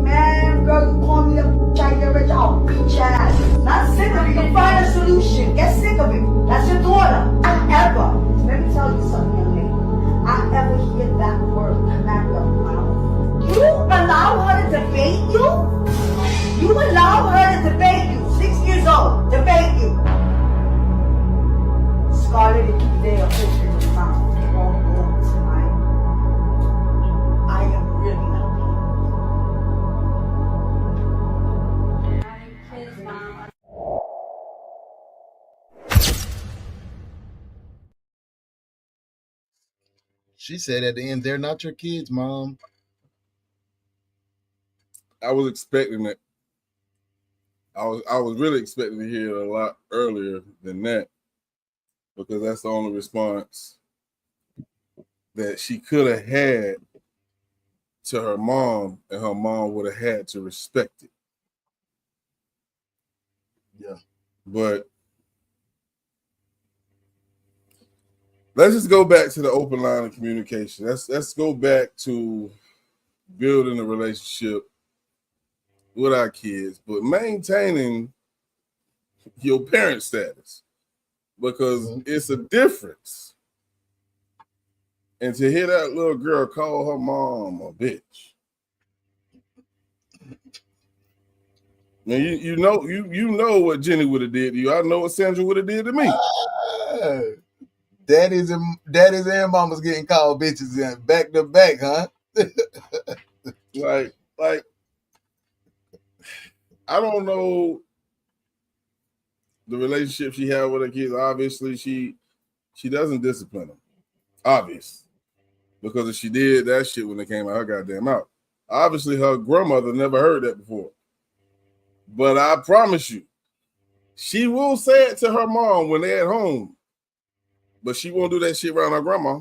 [SPEAKER 6] Man, girl, you call me a bitch. I get rich. I'll beat your ass. Not sick of it. You find a solution. Get sick of it. That's your daughter. Let me tell you something, young lady. I ever hear that word come out of your mouth, you allow her to
[SPEAKER 2] She said at the end, they're not your kids, Mom.
[SPEAKER 1] I was expecting it. I was really expecting to hear it a lot earlier than that, because that's the only response that she could have had to her mom, and her mom would have had to respect it.
[SPEAKER 2] Yeah.
[SPEAKER 1] But let's just go back to the open line of communication. Let's go back to building a relationship with our kids, but maintaining your parent status, because it's a difference. And to hear that little girl call her mom a bitch, man, you know what Jenny would have did to you. I know what Sandra would have did to me.
[SPEAKER 2] Daddies and mamas getting called bitches and back to back, huh?
[SPEAKER 1] like I don't know the relationship she had with her kids. Obviously, she doesn't discipline them. Obvious. Because if she did that shit when they came out her goddamn mouth. Obviously, her grandmother never heard that before. But I promise you, she will say it to her mom when they're at home. But she won't do that shit around her grandma.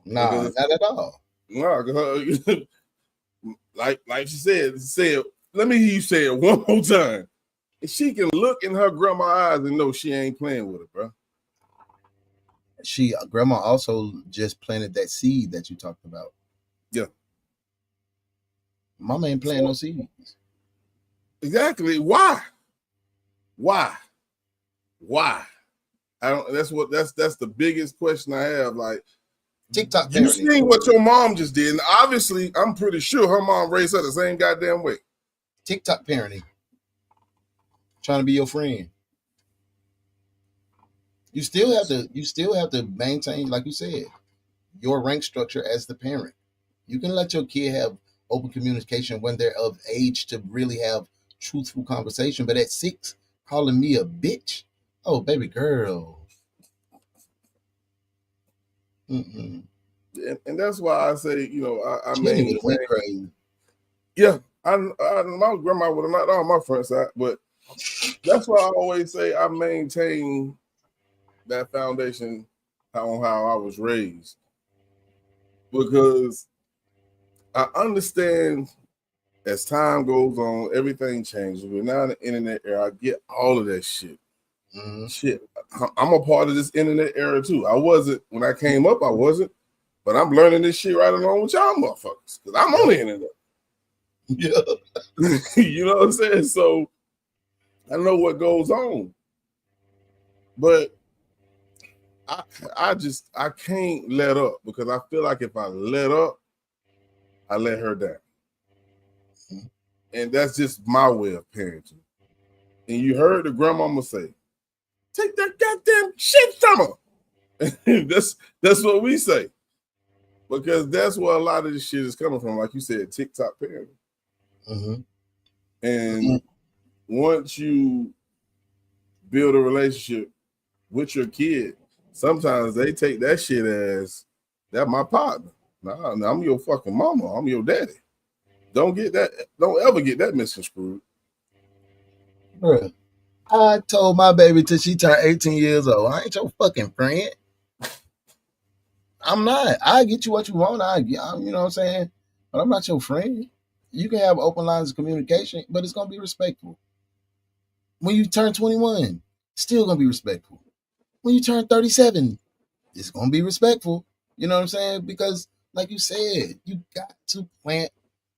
[SPEAKER 2] Nah, not at all.
[SPEAKER 1] Nah, like she said, let me hear you say it one more time. And she can look in her grandma's eyes and know she ain't playing with it, bro.
[SPEAKER 2] Grandma also just planted that seed that you talked about.
[SPEAKER 1] Yeah.
[SPEAKER 2] Mama ain't planting no seeds.
[SPEAKER 1] Exactly. Why? I don't. That's the biggest question I have. Like,
[SPEAKER 2] TikTok.
[SPEAKER 1] You seen what your mom just did, and obviously, I'm pretty sure her mom raised her the same goddamn way.
[SPEAKER 2] TikTok parenting. Trying to be your friend. You still have to maintain, like you said, your rank structure as the parent. You can let your kid have open communication when they're of age to really have truthful conversation. But at 6, calling me a bitch, oh baby girl.
[SPEAKER 1] And that's why I say, I
[SPEAKER 2] maintain. Went crazy.
[SPEAKER 1] Yeah, my grandma would have knocked on my front side, but that's why I always say I maintain that foundation on how I was raised, because I understand as time goes on, everything changes. We're now in the internet era. I get all of that shit. Shit, I'm a part of this internet era too. I wasn't when I came up. I wasn't, but I'm learning this shit right along with y'all motherfuckers because I'm on the internet.
[SPEAKER 2] Yeah,
[SPEAKER 1] you know what I'm saying. So I know what goes on, but I can't let up, because I feel like if I let up, I let her down. And that's just my way of parenting. And you heard the grandmama say, take that goddamn shit from her. that's what we say. Because that's where a lot of this shit is coming from. Like you said, TikTok parenting. And once you build a relationship with your kid, sometimes they take that shit as, that's my partner. Nah, I'm your fucking mama. I'm your daddy. Don't ever get that misconstrued.
[SPEAKER 2] Bruh, I told my baby till she turned 18 years old, I ain't your fucking friend. I'm not. I get you what you want. You know what I'm saying? But I'm not your friend. You can have open lines of communication, but it's gonna be respectful. When you turn 21, still gonna be respectful. When you turn 37, it's gonna be respectful. You know what I'm saying? Because, like you said, you got to plant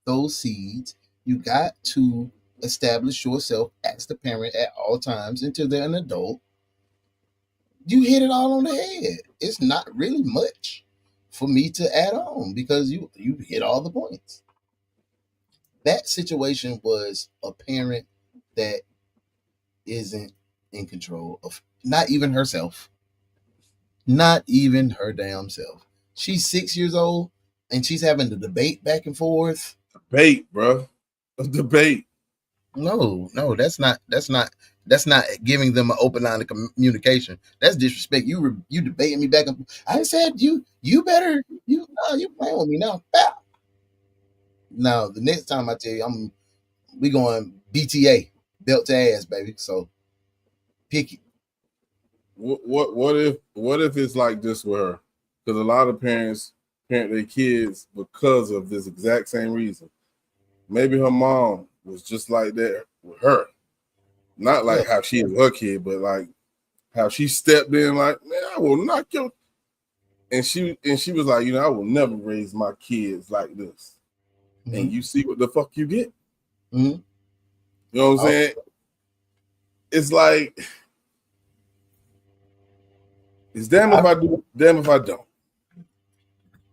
[SPEAKER 2] those seeds. You got to establish yourself as the parent at all times until they're an adult. You hit it all on the head. It's not really much for me to add on, because you hit all the points. That situation was a parent that isn't in control of not even herself. Not even her damn self. She's 6 years old and she's having the debate back and forth.
[SPEAKER 1] Debate, bro. A debate.
[SPEAKER 2] No, that's not That's not giving them an open line of communication. That's disrespect. You debating me back and I said you better you playing with me now. Bow. Now the next time I tell you we going BTA belt to ass, baby. So pick it.
[SPEAKER 1] What if it's like this with her? Because a lot of parents parent their kids because of this exact same reason. Maybe her mom was just like that with her. Not like how she is her kid, but like how she stepped in like, man, I will knock your. And she was like, I will never raise my kids like this. Mm-hmm. And you see what the fuck you get.
[SPEAKER 2] Mm-hmm.
[SPEAKER 1] You know what I'm saying? It's like, it's damn if I do, damn if I don't.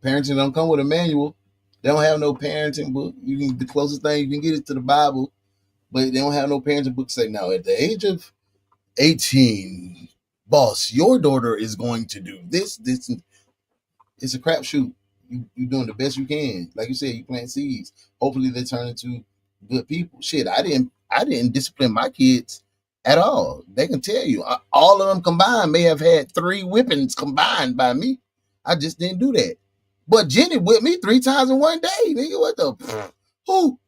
[SPEAKER 2] Parenting don't come with a manual. They don't have no parenting book. The closest thing you can get is to the Bible, but they don't have no parenting book say, now at the age of 18, boss, your daughter is going to do this. It's a crapshoot. You're doing the best you can. Like you said, you plant seeds. Hopefully they turn into good people. Shit, I didn't discipline my kids at all. They can tell you. All of them combined may have had 3 whippings combined by me. I just didn't do that. But Jenny whipped me 3 times in one day. Nigga, what the? Who?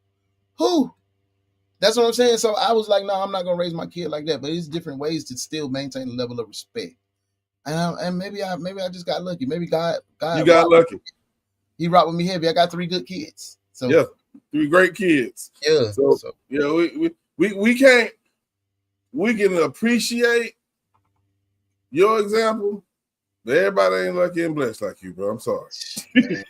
[SPEAKER 2] That's what I'm saying. So I was like, no, I'm not going to raise my kid like that. But it's different ways to still maintain a level of respect. And maybe I just got lucky. Maybe God
[SPEAKER 1] you got lucky.
[SPEAKER 2] He rocked with me heavy. I got 3 good kids. So
[SPEAKER 1] yeah, 3 great kids.
[SPEAKER 2] Yeah.
[SPEAKER 1] So we can appreciate your example, but everybody ain't lucky and blessed like you, bro. I'm sorry.
[SPEAKER 2] Man,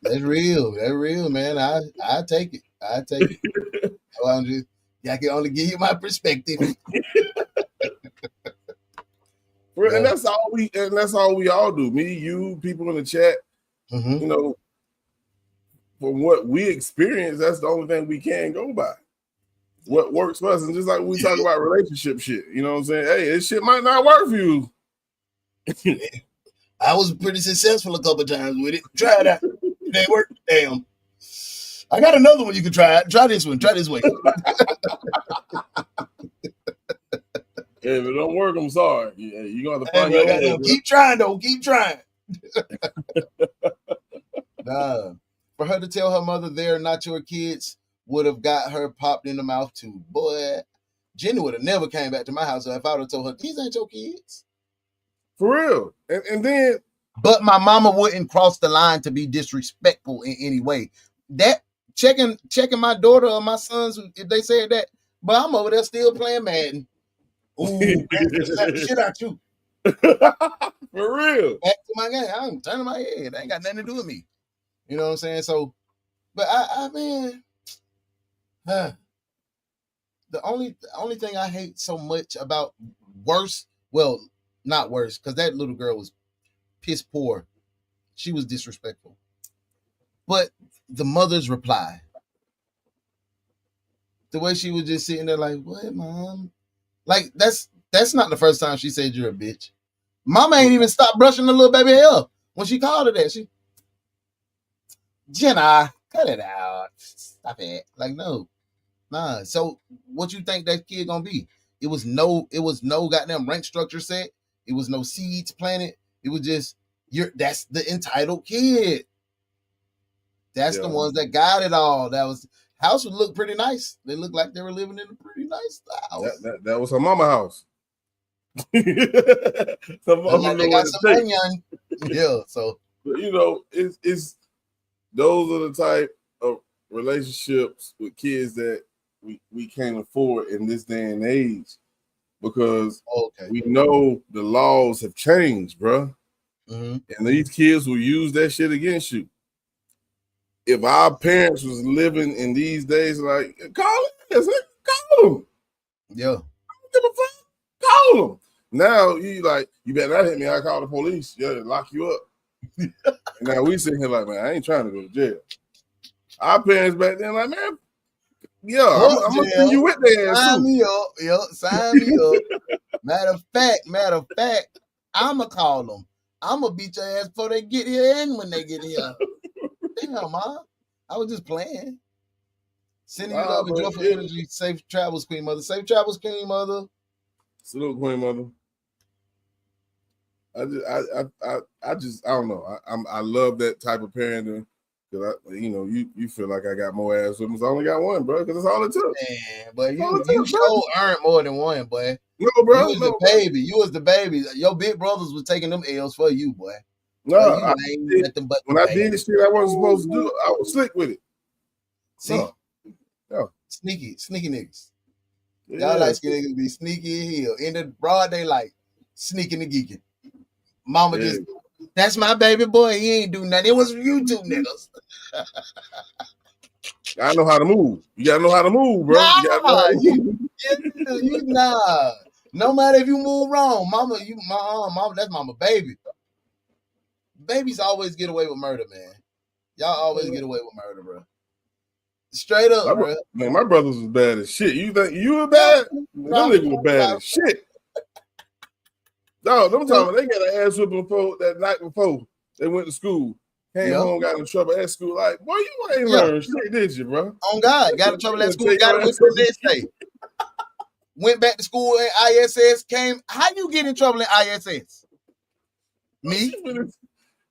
[SPEAKER 2] that's real. That's real, man. I take it. I take it. I can only give you my perspective.
[SPEAKER 1] And that's all we all do. Me, you, people in the chat.
[SPEAKER 2] Mm-hmm.
[SPEAKER 1] From what we experience, that's the only thing we can go by. What works for us, and just like we talk about relationship shit, you know what I'm saying? Hey, this shit might not work for you.
[SPEAKER 2] I was pretty successful a couple times with it. Try it out. It ain't work. Damn. I got another one you can try. Try this one. Try this way.
[SPEAKER 1] If it don't work, I'm sorry. You're going to find your own.
[SPEAKER 2] Keep trying, though. Keep trying. Nah. For her to tell her mother they're not your kids would have got her popped in the mouth, too. Boy, Jenny would have never came back to my house if I would have told her, these ain't your kids.
[SPEAKER 1] For real. And then...
[SPEAKER 2] But my mama wouldn't cross the line to be disrespectful in any way. That checking my daughter or my sons, if they said that, but I'm over there still playing Madden. Ooh, man, slap the shit out you.
[SPEAKER 1] For real.
[SPEAKER 2] Back to my game. I'm turning my head. That ain't got nothing to do with me. You know what I'm saying? So, but I mean, the only thing I hate so much about not worse, because that little girl was piss poor. She was disrespectful. But the mother's reply, the way she was just sitting there like, what, mom? Like, that's not the first time she said you're a bitch. Mama ain't even stopped brushing the little baby hair when she called her that. Jenna, cut it out. Stop it. Like, no. Nah. So what you think that kid gonna be? It was no goddamn rank structure set. It was no seeds planted. It was just that's the entitled kid. That's the ones that got it all. House would look pretty nice. They looked like they were living in a pretty nice house.
[SPEAKER 1] That was her mama house.
[SPEAKER 2] They got some money on. Yeah, so
[SPEAKER 1] it's those are the type of relationships with kids that we can't afford in this day and age because we know the laws have changed, bro.
[SPEAKER 2] Mm-hmm.
[SPEAKER 1] And these kids will use that shit against you. If our parents was living in these days, like, call them.
[SPEAKER 2] Yeah.
[SPEAKER 1] I don't give a fuck. Call them. Now, you better not hit me. I call the police. Yeah, lock you up. And now we sitting here like, man, I ain't trying to go to jail. Our parents back then, like, man, yeah, I'm going to send you with their ass.
[SPEAKER 2] Sign me up. Yeah, sign me up. Matter of fact, I'm going to call them. I'm going to beat your ass before they get here and when they get here. Damn, Mom. I was just playing. Sending you love and joyful energy. Safe travels, Queen Mother. Safe travels, Queen Mother.
[SPEAKER 1] Salute, Queen Mother. I don't know. I love that type of parenting because you feel like I got more ass with them. I only got one, bro, because that's all it took.
[SPEAKER 2] Man, but you sure earned more than one, boy.
[SPEAKER 1] No, bro.
[SPEAKER 2] You was the baby. You was the baby. Your big brothers was taking them L's for you, boy.
[SPEAKER 1] No,
[SPEAKER 2] when
[SPEAKER 1] I did the shit I wasn't supposed to do, I was slick with it.
[SPEAKER 2] See?
[SPEAKER 1] No.
[SPEAKER 2] Sneaky niggas. Y'all like skinny niggas be sneaky as hell. In the broad daylight, sneaking and geeking. Mama just, that's my baby boy. He ain't do nothing. It was you two niggas.
[SPEAKER 1] I know how to move. You gotta know how to move, bro.
[SPEAKER 2] Nah. No matter if you move wrong, mama, that's mama baby. Babies always get away with murder, man. Y'all always get away with murder, bro. Straight up, bro.
[SPEAKER 1] Man, my brothers was bad as shit. You think you were bad? Them niggas were bad as shit. No, them times they got an ass whipping that night before they went to school. Came home, got in trouble at school. Like, boy, you ain't learned shit, did you, bro?
[SPEAKER 2] On God, got in trouble at school. Got it the next day. Went back to school in ISS. How you get in trouble in ISS? Me?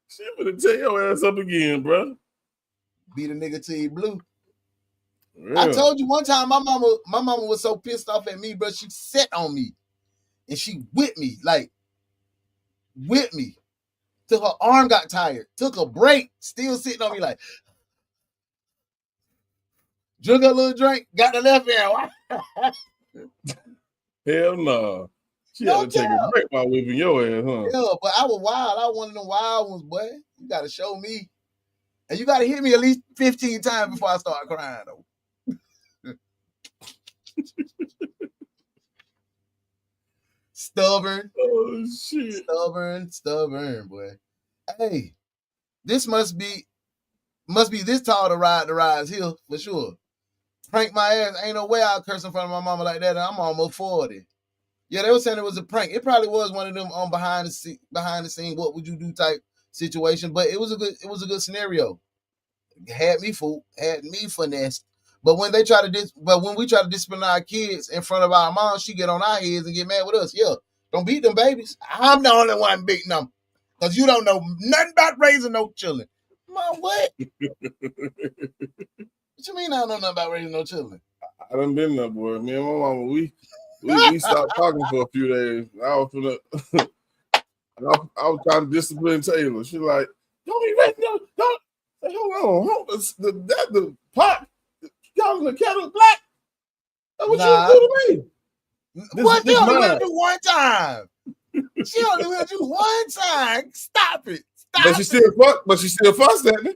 [SPEAKER 1] She finna tear your ass up again, bro.
[SPEAKER 2] Beat a nigga till he blue.
[SPEAKER 1] Yeah.
[SPEAKER 2] I told you one time my mama was so pissed off at me, bro. She sat on me and she whipped me till her arm got tired. Took a break, still sitting on me like, drunk a little drink, got the left hand.
[SPEAKER 1] Hell no. She had to take a break while whipping your ass, huh?
[SPEAKER 2] Yeah, but I was wild. I was one of them wild ones, boy. You got to show me. And you got to hit me at least 15 times before I start crying, though. Stubborn.
[SPEAKER 1] Oh, shit.
[SPEAKER 2] Stubborn, boy. Hey, this must be this tall to ride the rise hill for sure. Prank my ass. Ain't no way I'll curse in front of my mama like that. And I'm almost 40. Yeah, they were saying it was a prank. It probably was one of them on behind the scene, what would you do type situation. But it was a good scenario. Had me fooled, had me finessed. But when we try to discipline our kids in front of our mom, she get on our heads and get mad with us. Yeah, don't beat them babies. I'm the only one beating them because you don't know nothing about raising no children. Mom, what? What you mean I don't know nothing about raising no children?
[SPEAKER 1] I done been there, boy. Me and my mama, we stopped talking for a few days. I was trying to discipline Taylor. She like, don't be raising no, don't. Hold on. The pot. Y'all in the kettle black. That's what you do to me.
[SPEAKER 2] What you only will do one time? She only will do one time. Stop it.
[SPEAKER 1] But she still fussed at me.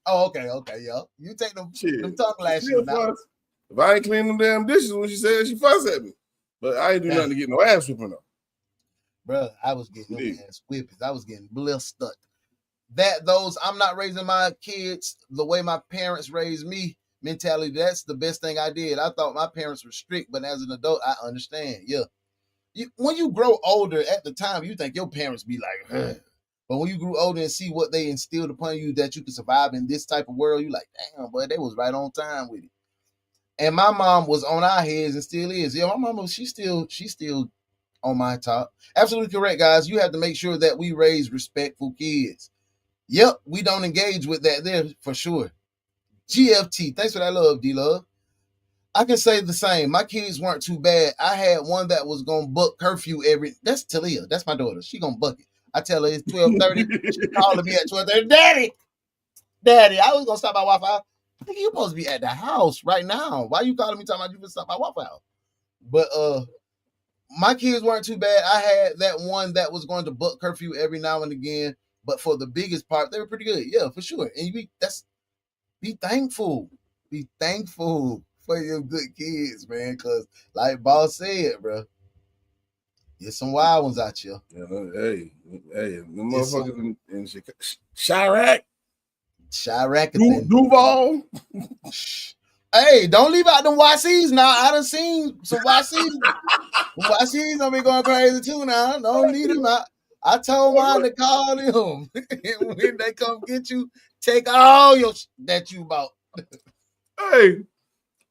[SPEAKER 2] Oh, okay, yo. You take them tongue lashes now.
[SPEAKER 1] If I ain't clean them damn dishes when she said she fussed at me. But I ain't do nothing to get no ass whipping up.
[SPEAKER 2] Bro, I was getting no ass whippings. I was getting blistered. I'm not raising my kids the way my parents raised me mentality. That's the best thing I did. I thought my parents were strict, but as an adult, I understand. Yeah. When you grow older, at the time, you think your parents be like, ugh. But when you grew older and see what they instilled upon you that you could survive in this type of world, you like, damn, boy, they was right on time with it. And my mom was on our heads and still is. Yeah, my mama, she's still on my top. Absolutely correct, guys. You have to make sure that we raise respectful kids. Yep, we don't engage with that there for sure. GFT, thanks for that love, D-Love. I can say the same. My kids weren't too bad. I had one that was going to buck curfew that's Talia. That's my daughter. She going to buck it. I tell her it's 12:30. She calling me at 12:30. Daddy, I was going to stop by Wi-Fi. I think you're supposed to be at the house right now. Why you calling me talking about you supposed to stop by Wi-Fi? But my kids weren't too bad. I had that one that was going to buck curfew every now and again. But for the biggest part, they were pretty good. Yeah, for sure. And be thankful. Be thankful for your good kids, man. Because like Boss said, bro, there's some wild ones out here.
[SPEAKER 1] Yeah, hey, the motherfuckers in Chirac, Duval.
[SPEAKER 2] Hey, don't leave out them YCs now. I done seen some YCs. YCs don't be going crazy too now. Don't leave them out. I told mine to call them. When they come get you, take all your that you bought.
[SPEAKER 1] Hey,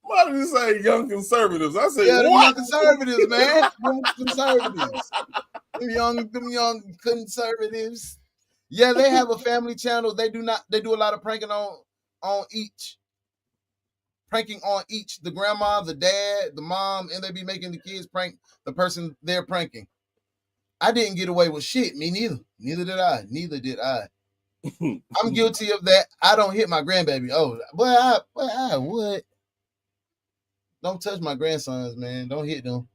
[SPEAKER 1] Why did you say young conservatives? I said,
[SPEAKER 2] Yeah, them
[SPEAKER 1] what?
[SPEAKER 2] young conservatives, man. Them conservatives. Them young conservatives. Yeah, they have a family channel. They do a lot of pranking on each. Pranking on each. The grandma, the dad, the mom, and they be making the kids prank the person they're pranking. I didn't get away with shit. Me neither. Neither did I. I'm guilty of that. I don't hit my grandbaby. Oh, but I would. Don't touch my grandsons, man. Don't hit them.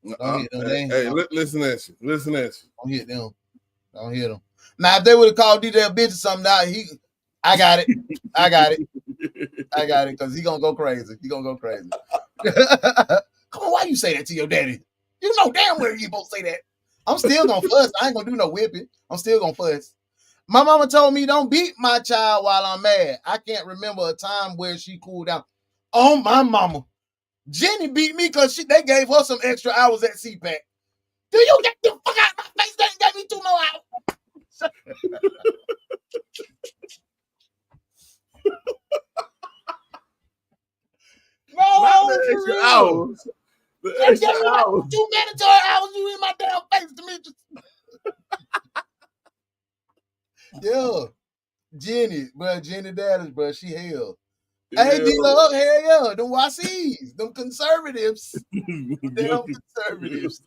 [SPEAKER 2] Don't hit them.
[SPEAKER 1] Hey, listen at you. Listen at you.
[SPEAKER 2] Don't hit them. Don't hit them. Now, if they would have called DJ a bitch or something, I got it. I got it, because he gonna go crazy. Come on, why you say that to your daddy? You know damn well you both say that. I'm still gonna fuss. I ain't gonna do no whipping. I'm still gonna fuss. My mama told me don't beat my child while I'm mad. I can't remember a time where she cooled down. Oh, my mama. Jenny beat me because they gave her some extra hours at CPAC. Do you get the fuck out of my face? They gave me 2 more hours. No,
[SPEAKER 1] the extra hours. The extra hours.
[SPEAKER 2] 2 mandatory hours. You in my damn face, Demetrius. Yeah, Jenny Dallas, bro, she hell. Yeah. Hey, D-Love, hell yeah, them YCs, them conservatives. Damn conservatives.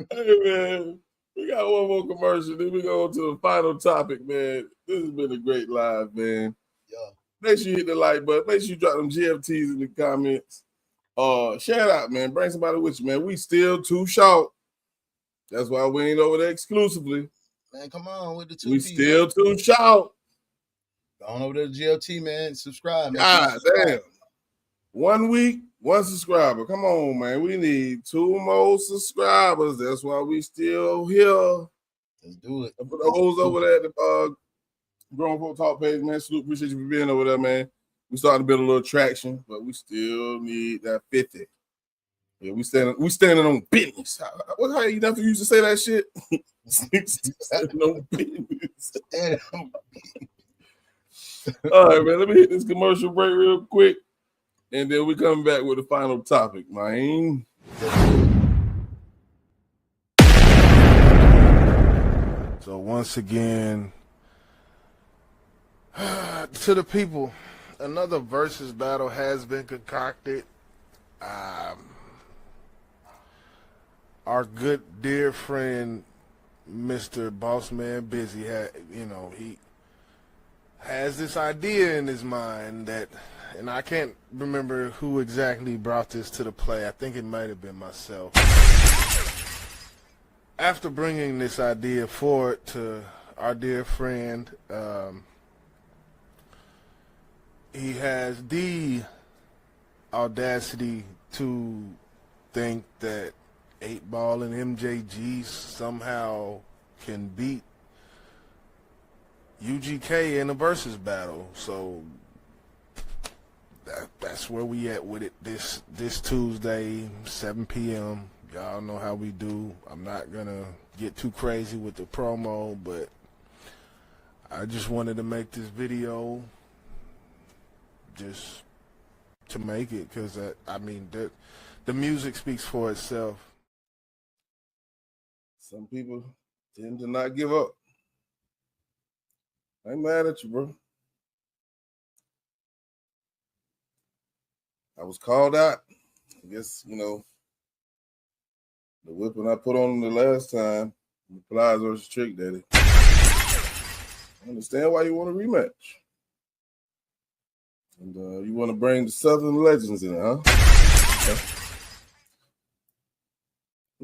[SPEAKER 1] Hey, man, we got one more commercial, then we go to the final topic, man. This has been a great live, man.
[SPEAKER 2] Yeah.
[SPEAKER 1] Make sure you hit the like button. Make sure you drop them GFTs in the comments. Share it out, man. Bring somebody with you, man. We still too short. That's why we ain't over there exclusively.
[SPEAKER 2] Man, come on with the 2
[SPEAKER 1] We still too short.
[SPEAKER 2] Go on over to the GLT, man. Subscribe.
[SPEAKER 1] God damn. 1 week, 1 subscriber. Come on, man. We need 2 more subscribers. That's why we still here.
[SPEAKER 2] Let's do it.
[SPEAKER 1] For those over there at the Grown Folk Talk page, man. Salute, appreciate you for being over there, man. We starting to build a little traction, but we still need that 50. Yeah, we standing on business. How you never used to say that shit? Standing on business. All right, man. Let me hit this commercial break real quick, and then we come back with the final topic, man.
[SPEAKER 12] So once again, to the people, another versus battle has been concocted. Our good dear friend, Mr. Bossman Busy, he has this idea in his mind that, and I can't remember who exactly brought this to the play. I think it might have been myself. After bringing this idea forward to our dear friend, he has the audacity to think that 8Ball and MJG somehow can beat UGK in a versus battle. So that's where we at with it this Tuesday, 7 p.m. Y'all know how we do. I'm not gonna get too crazy with the promo, but I just wanted to make this video just to make it, because the music speaks for itself.
[SPEAKER 1] Some people tend to not give up. I ain't mad at you, bro. I was called out. I guess, the whipping I put on the last time, the Plies versus Trick Daddy. I understand why you want a rematch. And you want to bring the Southern Legends in, huh? Okay.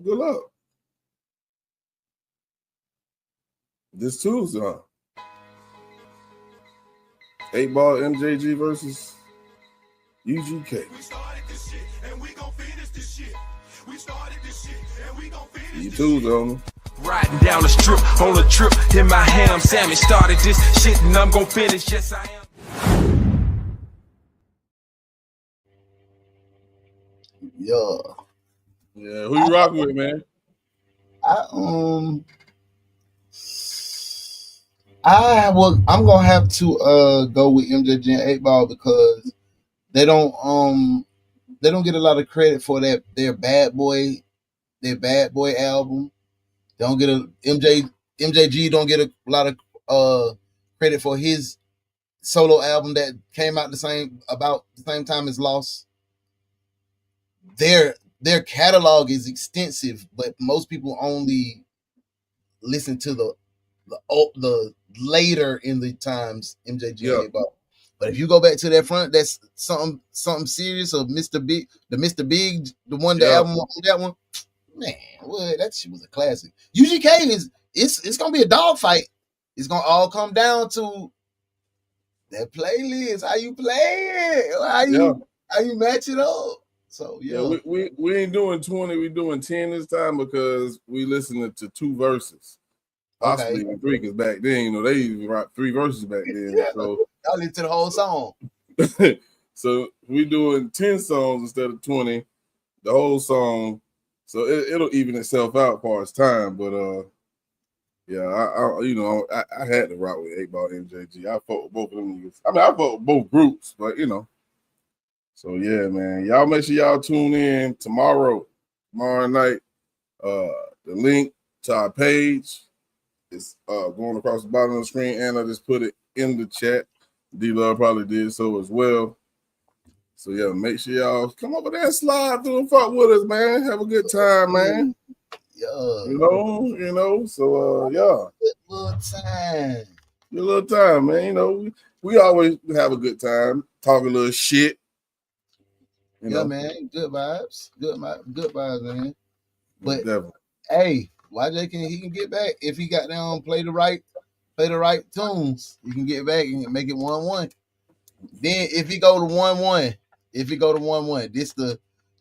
[SPEAKER 1] Good luck. This Tuesday, huh? 8Ball MJG versus UGK. See you Tuesday, homie.
[SPEAKER 3] Riding down the strip on a trip in my ham sandwich. Started this shit and I'm gonna finish. Yes, I am.
[SPEAKER 2] Yeah.
[SPEAKER 1] Yeah, who you rocking with, man?
[SPEAKER 2] I'm gonna have to go with MJG and 8Ball, because they don't get a lot of credit for their Bad Boy album. They don't get MJG don't get a lot of credit for his solo album that came out about the same time as Lost. Their catalog is extensive, but most people only listen to the later in the times MJG came out. But if you go back to that front, that's something serious. Or Mr. Big, the one, the album, that one, man, well, that shit was a classic. 𝐂𝐍𝐶 it's gonna be a dogfight. It's gonna all come down to that playlist, how you play it, how you match it up. So
[SPEAKER 1] we ain't doing 20, we doing 10 this time because we listening to 2 verses. Possibly even 3, because back then, they even wrote 3 verses back then. So
[SPEAKER 2] y'all listen to the whole song.
[SPEAKER 1] So we doing 10 songs instead of 20, the whole song. So it'll even itself out for its time. But I had to rock with 8-Ball MJG. I fought with both of them niggas. I mean, I fought with both groups, but So yeah, man. Y'all make sure y'all tune in tomorrow night. The link to our page is going across the bottom of the screen, and I just put it in the chat. D-Love probably did so as well. So yeah, make sure y'all come over there and slide through and fuck with us, man. Have a good time, man.
[SPEAKER 2] Yeah.
[SPEAKER 1] So yeah.
[SPEAKER 2] Good
[SPEAKER 1] little time, man. We always have a good time, talk a little shit.
[SPEAKER 2] Man. Good vibes. Good vibes, man. But
[SPEAKER 1] definitely.
[SPEAKER 2] Hey, YJ can get back if he got down play the right tunes. He can get back and make it 1-1. Then if he go to 1-1,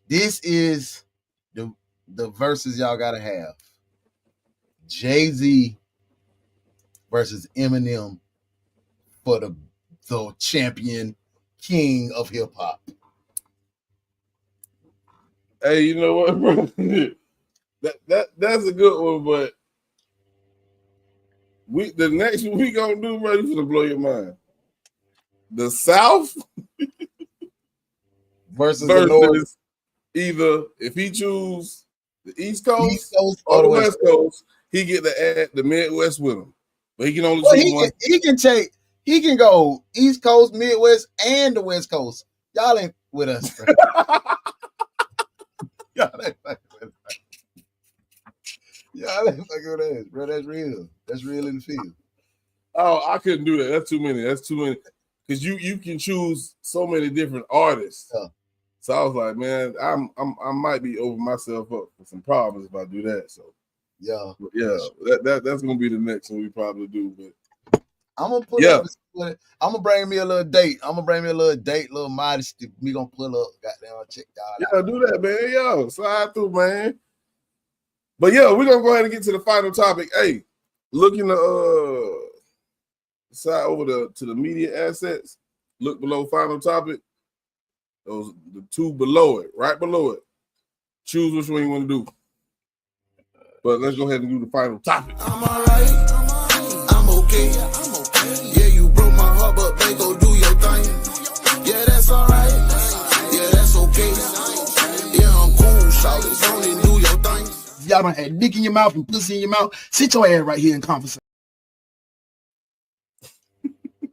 [SPEAKER 2] this is the verses y'all gotta have. Jay-Z versus Eminem for the champion king of hip hop.
[SPEAKER 1] Hey, you know what, bro? That's a good one, but the next one we gonna do, bro, you gonna blow your mind. The South
[SPEAKER 2] versus the North.
[SPEAKER 1] Either if he choose the East Coast or the West Coast, he get to add the Midwest with him. But he can only choose one.
[SPEAKER 2] He can go East Coast, Midwest, and the West Coast. Y'all ain't with us, bro. Y'all ain't fucking with us, bro. That's real. That's real in the field.
[SPEAKER 1] Oh, I couldn't do that. That's too many. Because you can choose so many different artists.
[SPEAKER 2] Yeah.
[SPEAKER 1] So I was like, man, I might be over myself up for some problems if I do that. So that's gonna be the next one we probably do. But
[SPEAKER 2] I'm gonna pull up. I'm gonna bring me a little date. Little modesty. We gonna pull up. Goddamn, check y'all out.
[SPEAKER 1] Do that, man. Yo, slide through, man. But we're gonna go ahead and get to the final topic. Hey, looking to side over to the media assets. Look below final topic. Those the 2 below it, right below it. Choose which one you want to do. But let's go ahead and do the final topic.
[SPEAKER 4] I'm alright. I'm okay. Yeah, you broke my heart, but babe, go do your thing. Yeah, that's alright. Yeah, that's okay. Yeah, I'm cool. Shout it, only do your thing.
[SPEAKER 13] Y'all done had dick in your mouth and pussy in your mouth. Sit your ass right here and conversate.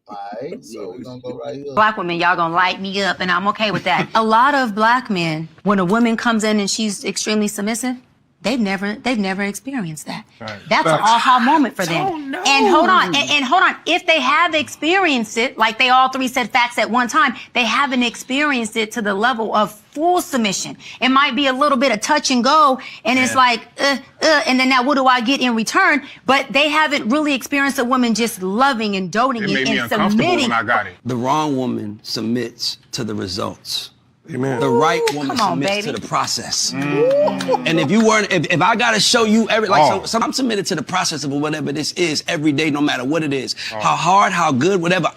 [SPEAKER 2] Alright, so we're gonna go right here.
[SPEAKER 14] Black women, y'all gonna light me up, and I'm okay with that. A lot of black men, when a woman comes in and she's extremely submissive, they've never experienced that. Right. That's an aha moment for them. Oh, no. And hold on. If they have experienced it, like they all 3 said facts at one time, they haven't experienced it to the level of full submission. It might be a little bit of touch and go, and it's like, and then now what do I get in return? But they haven't really experienced a woman just loving and doting and submitting.
[SPEAKER 15] When I got it. The wrong woman submits to the results. Amen. The right woman submits to the process. And if I gotta show you so I'm submitted to the process of whatever this is every day, no matter what it is. How hard, how good, whatever,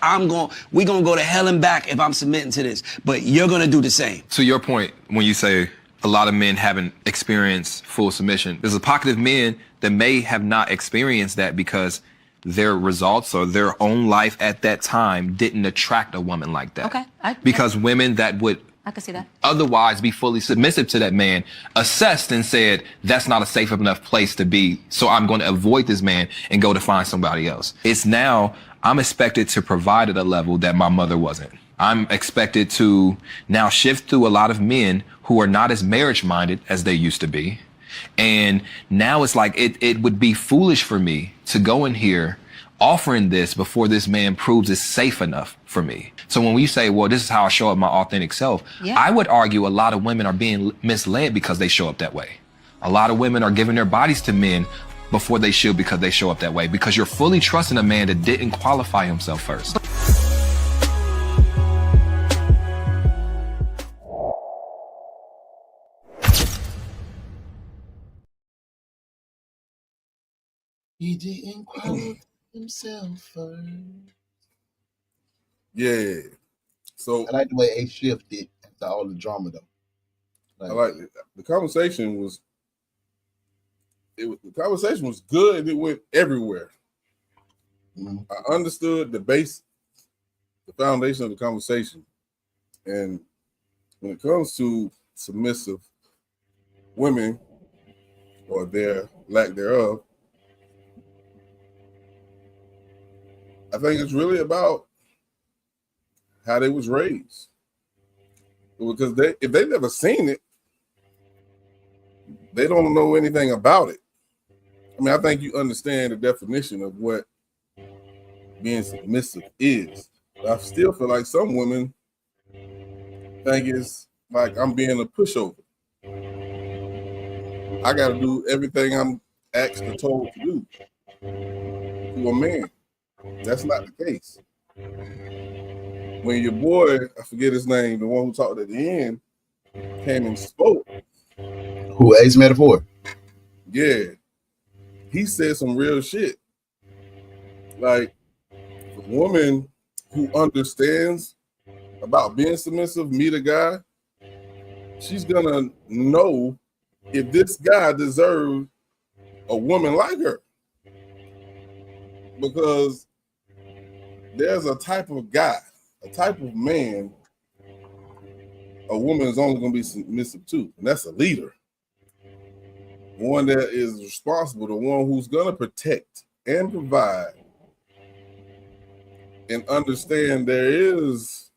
[SPEAKER 15] we gonna go to hell and back if I'm submitting to this. But you're gonna do the same.
[SPEAKER 16] To your point, when you say a lot of men haven't experienced full submission, there's a pocket of men that may have not experienced that because their results or their own life at that time didn't attract a woman like that.
[SPEAKER 14] Okay.
[SPEAKER 16] Because women that would
[SPEAKER 14] I can see that.
[SPEAKER 16] otherwise be fully submissive to that man assessed and said, that's not a safe enough place to be, so I'm going to avoid this man and go to find somebody else. It's now I'm expected to provide at a level that my mother wasn't. I'm expected to now shift through a lot of men who are not as marriage minded as they used to be. And now it's like it would be foolish for me to go in here offering this before this man proves it's safe enough for me. So when we say, well, this is how I show up my authentic self, I would argue a lot of women are being misled because they show up that way. A lot of women are giving their bodies to men before they should because they show up that way, because you're fully trusting a man that didn't qualify himself first.
[SPEAKER 2] He didn't qualify himself first.
[SPEAKER 1] Yeah. So
[SPEAKER 2] I like the way A shifted after all the drama, though.
[SPEAKER 1] I like it. The conversation was good and it went everywhere. I understood the foundation of the conversation. And when it comes to submissive women or their lack thereof, I think it's really about how they was raised. Because if they've never seen it, they don't know anything about it. I mean, I think you understand the definition of what being submissive is. But I still feel like some women think it's like I'm being a pushover. I got to do everything I'm asked or told to do to a man. That's not the case. When your boy, I forget his name, the one who talked at the end, came and spoke.
[SPEAKER 2] Who, Ace Metaphor?
[SPEAKER 1] Yeah. He said some real shit. Like, the woman who understands about being submissive, meet a guy, she's gonna know if this guy deserves a woman like her. Because there's a type of guy, a type of man a woman is only going to be submissive to, and that's a leader. One that is responsible, the one who's going to protect and provide and understand there is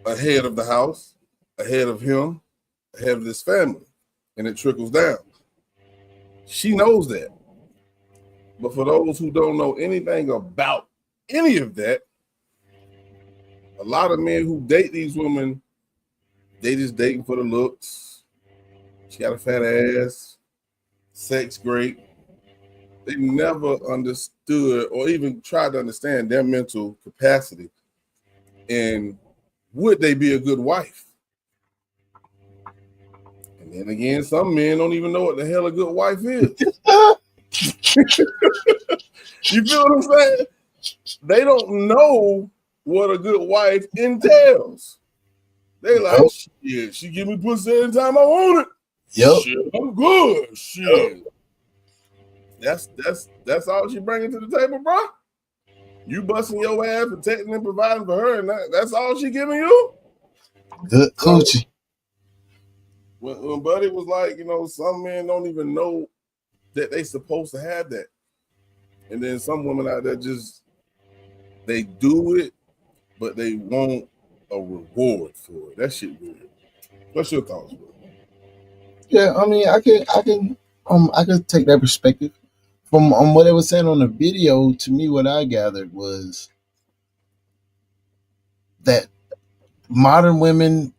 [SPEAKER 1] a head of the house, a head of him, a head of this family, and it trickles down. She knows that. But for those who don't know anything about any of that, a lot of men who date these women, they just dating for the looks. She got a fat ass, sex great. They never understood or even tried to understand their mental capacity and would they be a good wife? And then again, some men don't even know what the hell a good wife is. You feel what I'm saying? They don't know what a good wife entails. They like, shit, she give me pussy anytime I want it.
[SPEAKER 2] Yep.
[SPEAKER 1] Shit, I'm good. Shit. That's all she bringing to the table, bro. You busting your ass, protecting and providing for her, and that's all she giving you?
[SPEAKER 2] Good coochie.
[SPEAKER 1] When Buddy was like, some men don't even know that they supposed to have that. And then some women out there they do it, but they want a reward for it. That shit weird. What's your thoughts, bro?
[SPEAKER 2] Yeah, I mean, I can take that perspective. From what they were saying on the video, to me, what I gathered was that modern women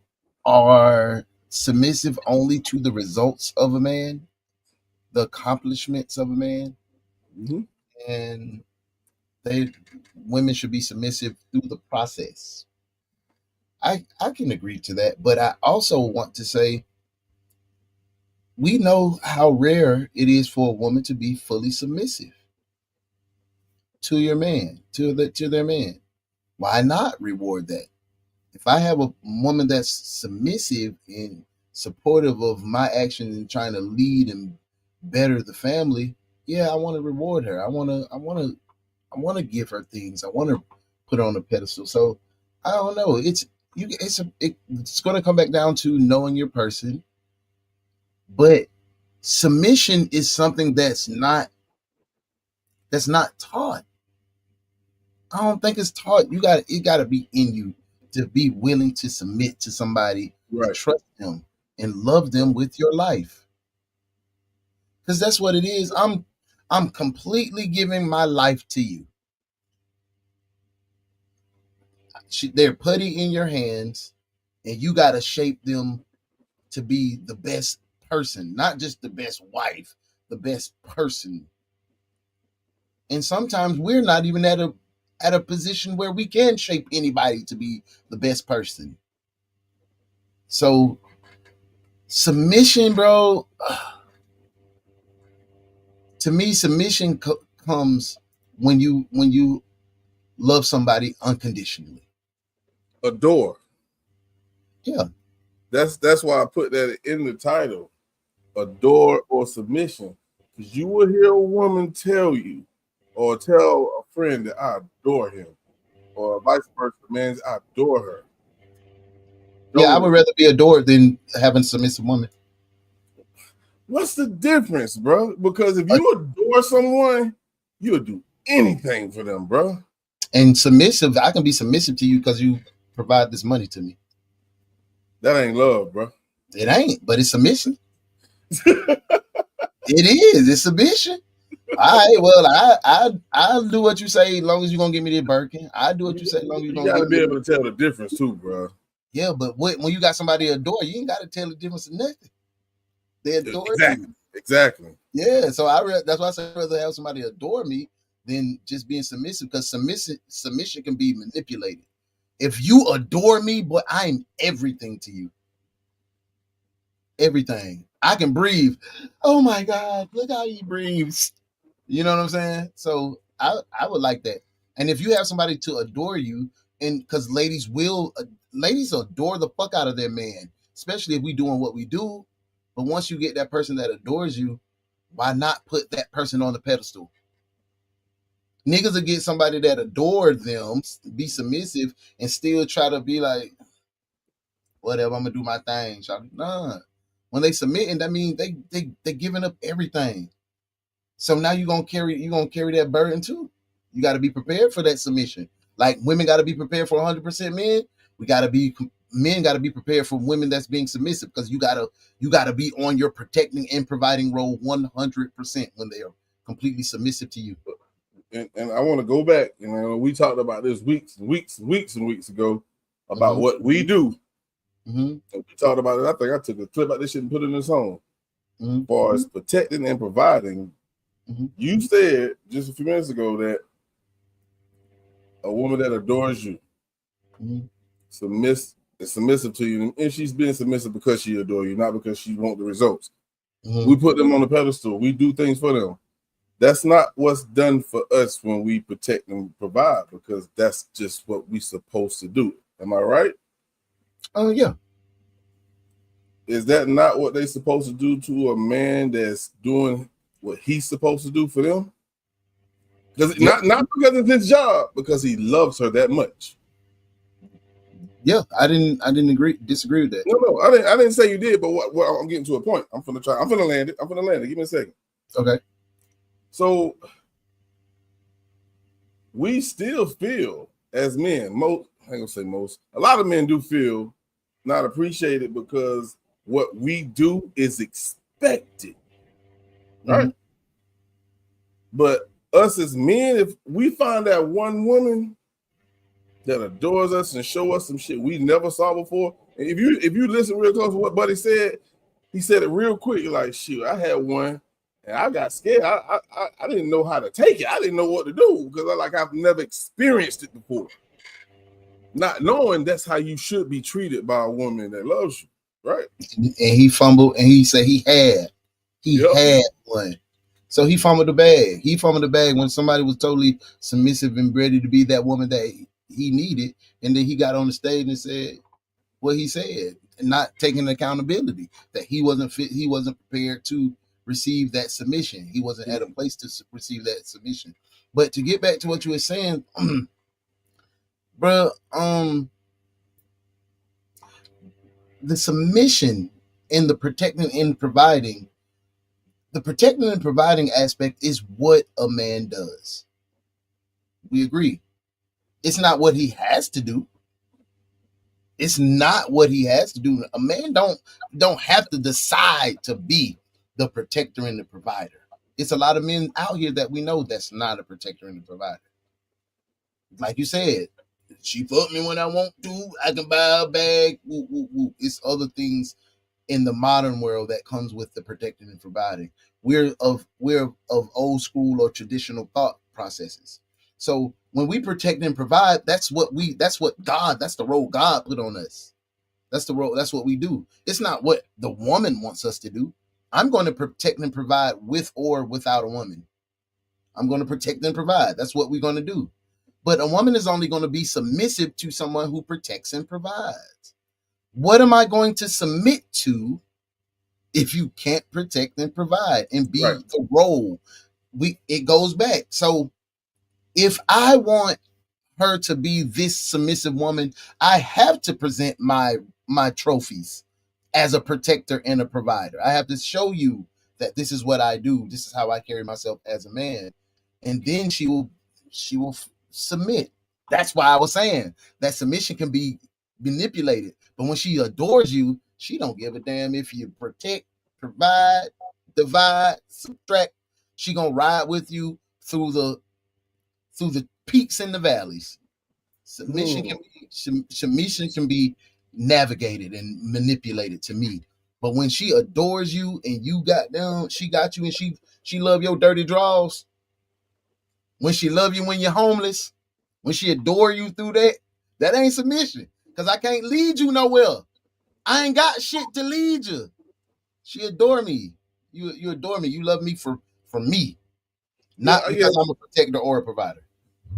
[SPEAKER 2] are submissive only to the results of a man, the accomplishments of a man, and women should be submissive through the process. I can agree to that, but I also want to say we know how rare it is for a woman to be fully submissive to your man, to their man. Why not reward that? If I have a woman that's submissive and supportive of my actions and trying to lead and better the family, yeah, I want to reward her. I want to give her things. I want to put her on a pedestal. So I don't know. It's going to come back down to knowing your person. But submission is something that's not taught. I don't think it's taught. It got to be in you to be willing to submit to somebody,
[SPEAKER 1] right.
[SPEAKER 2] Trust them, and love them with your life. Because that's what it is. I'm completely giving my life to you. They're putty in your hands, and you got to shape them to be the best person, not just the best wife, the best person. And sometimes we're not even at a position where we can shape anybody to be the best person. So submission, bro, to me, submission comes when you love somebody unconditionally.
[SPEAKER 1] Adore.
[SPEAKER 2] Yeah.
[SPEAKER 1] That's why I put that in the title. Adore or submission. Because you will hear a woman tell you or tell a friend that I adore him. Or vice versa, man, I adore her.
[SPEAKER 2] Yeah, I would rather be adored than having a submissive woman.
[SPEAKER 1] What's the difference, bro? Because if you adore someone, you'll do anything for them, bro.
[SPEAKER 2] And submissive, I can be submissive to you because you provide this money to me.
[SPEAKER 1] That ain't love, bro.
[SPEAKER 2] It ain't, but it's submission. It is. It's submission. All right, well, I'll do what you say as long as you're gonna give me the Birkin. I'll do what you say as long as you're gonna
[SPEAKER 1] gotta be able to tell the difference too, bro.
[SPEAKER 2] Yeah, but when you got somebody to adore, you ain't gotta tell the difference of nothing. They adore you.
[SPEAKER 1] Exactly.
[SPEAKER 2] Yeah, so that's why I say I'd rather have somebody adore me than just being submissive, because submission can be manipulated. If you adore me, boy, I'm everything to you. Everything. I can breathe. Oh my God, look how he breathes. You know what I'm saying? So I would like that. And if you have somebody to adore you, and because ladies adore the fuck out of their man, especially if we doing what we do. But once you get that person that adores you, why not put that person on the pedestal? Niggas will get somebody that adore them, be submissive, and still try to be like, whatever, I'm gonna do my thing. Nah. When they submitting, that means they giving up everything. So now you're gonna carry that burden too. You got to be prepared for that submission. Like women got to be prepared for 100% men. Men got to be prepared for women that's being submissive, because you gotta be on your protecting and providing role 100% when they are completely submissive to you.
[SPEAKER 1] And I want to go back. We talked about this weeks ago about what we do. And we talked about it. I think I took a clip out this shit and put it in the song. As far as protecting and providing, you said just a few minutes ago that a woman that adores you, is submissive to you, and she's being submissive because she adores you, not because she wants the results. We put them on the pedestal. We do things for them. That's not what's done for us when we protect and provide, because that's just what we're supposed to do. Am I right?
[SPEAKER 2] Oh, yeah.
[SPEAKER 1] Is that not what they're supposed to do to a man that's doing what he's supposed to do for them? Because not because it's his job, because he loves her that much.
[SPEAKER 2] Yeah, I didn't disagree with that.
[SPEAKER 1] No, I didn't say you did, but what I'm getting to a point. I'm finna land it. Give me a second.
[SPEAKER 2] Okay.
[SPEAKER 1] So we still feel as men, I ain't gonna say most, a lot of men do feel not appreciated because what we do is expected. Right? But us as men, if we find that one woman that adores us and show us some shit we never saw before, and if you listen real close to what Buddy said, he said it real quick. You're like, shoot, I had one and I got scared. I didn't know how to take it. I didn't know what to do because I've never experienced it before. Not knowing that's how you should be treated by a woman that loves you, right?
[SPEAKER 2] And he fumbled, and he said he had one. So he fumbled the bag. He fumbled the bag when somebody was totally submissive and ready to be that woman that he needed. And then he got on the stage and said what he said, and not taking accountability that he wasn't fit. He wasn't prepared to receive that submission. He wasn't at a place to receive that submission. But to get back to what you were saying, bro, the submission and the protecting and providing, the protecting and providing aspect is what a man does. We agree. It's not what he has to do. It's not what he has to do. A man don't have to decide to be the protector and the provider. It's a lot of men out here that we know that's not a protector and a provider. Like you said, she fuck me when I want to. I can buy a bag. Woo, woo, woo. It's other things in the modern world that comes with the protecting and providing. We're of old school or traditional thought processes. So when we protect and provide, that's the role God put on us. That's what we do. It's not what the woman wants us to do. I'm going to protect and provide with or without a woman. I'm going to protect and provide. That's what we're going to do. But a woman is only going to be submissive to someone who protects and provides. What am I going to submit to if you can't protect and provide and be the role? It goes back. So if I want her to be this submissive woman, I have to present my trophies as a protector and a provider. I have to show you that this is what I do. This is how I carry myself as a man. And then she will submit. That's why I was saying that submission can be manipulated. But when she adores you, she don't give a damn if you protect, provide, divide, subtract. She gonna ride with you through the peaks and the valleys. Submission can be navigated and manipulated to me. But when she adores you and you got down, she got you and she love your dirty draws. When she love you when you're homeless, when she adore you through that ain't submission. Because I can't lead you nowhere. I ain't got shit to lead you. She adore me. You adore me. You love me for me. Not because I'm a protector or a provider.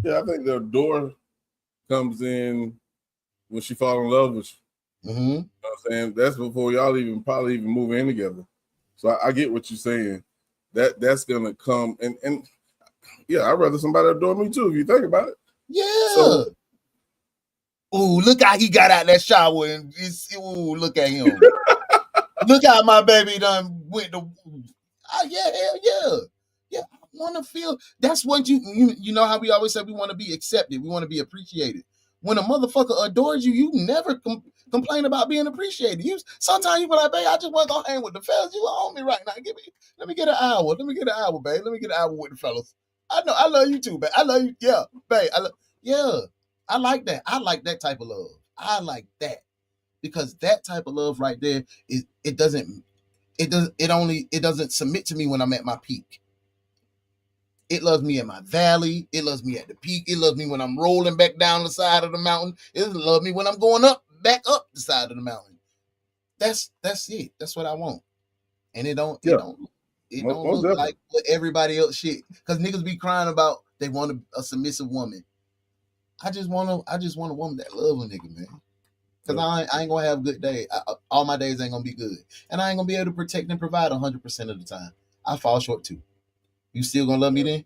[SPEAKER 1] Yeah, I think the adore comes in when she fall in love with you.
[SPEAKER 2] Mm-hmm.
[SPEAKER 1] You know what I'm saying? That's before y'all probably even move in together. So I get what you're saying. That's gonna come and yeah, I'd rather somebody adore me too, if you think about it.
[SPEAKER 2] Yeah.
[SPEAKER 1] So,
[SPEAKER 2] ooh, look how he got out that shower and look at him. Look how my baby done went to yeah, hell yeah. Yeah, I want to feel that's what you know how we always say we want to be accepted, we want to be appreciated. When a motherfucker adores you, you never complain about being appreciated. Sometimes you be like, babe, I just want to go hang with the fellas. You on me right now. Let me get an hour. Let me get an hour, babe. Let me get an hour with the fellas. I know I love you too, babe. I love you. Yeah, babe. I like that. I like that type of love. I like that. Because that type of love right there it doesn't submit to me when I'm at my peak. It loves me in my valley. It loves me at the peak. It loves me when I'm rolling back down the side of the mountain. It loves me when I'm going back up the side of the mountain. That's it. That's what I want. And it don't look like what everybody else shit. Because niggas be crying about they want a submissive woman. I just want a woman that love a nigga, man. Because I ain't gonna have a good day. All my days ain't gonna be good. And I ain't gonna be able to protect and provide 100% of the time. I fall short too. You still gonna love me then?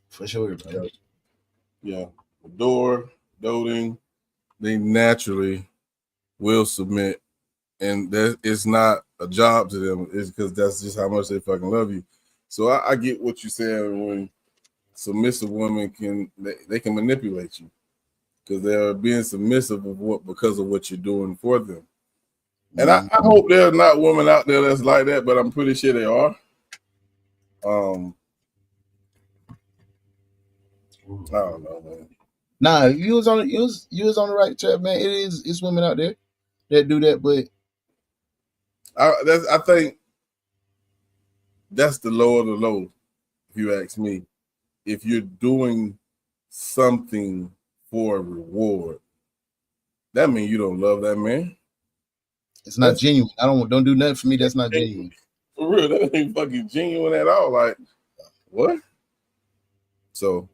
[SPEAKER 2] For sure, bro.
[SPEAKER 1] Yeah. Adore, doting, they naturally will submit. And that it's not a job to them. It's because that's just how much they fucking love you. So I get what you're saying when submissive women can manipulate you. Because they're being submissive because of what you're doing for them. And I hope there's not women out there that's like that, but I'm pretty sure they are. I don't know, man.
[SPEAKER 2] Nah, you was on the right track, man. It's women out there that do that, but
[SPEAKER 1] I think that's the low of the low, if you ask me. If you're doing something for a reward, that means you don't love that man.
[SPEAKER 2] It's not genuine. Don't do nothing for me that's not genuine.
[SPEAKER 1] For real, that ain't fucking genuine at all. Like, what? So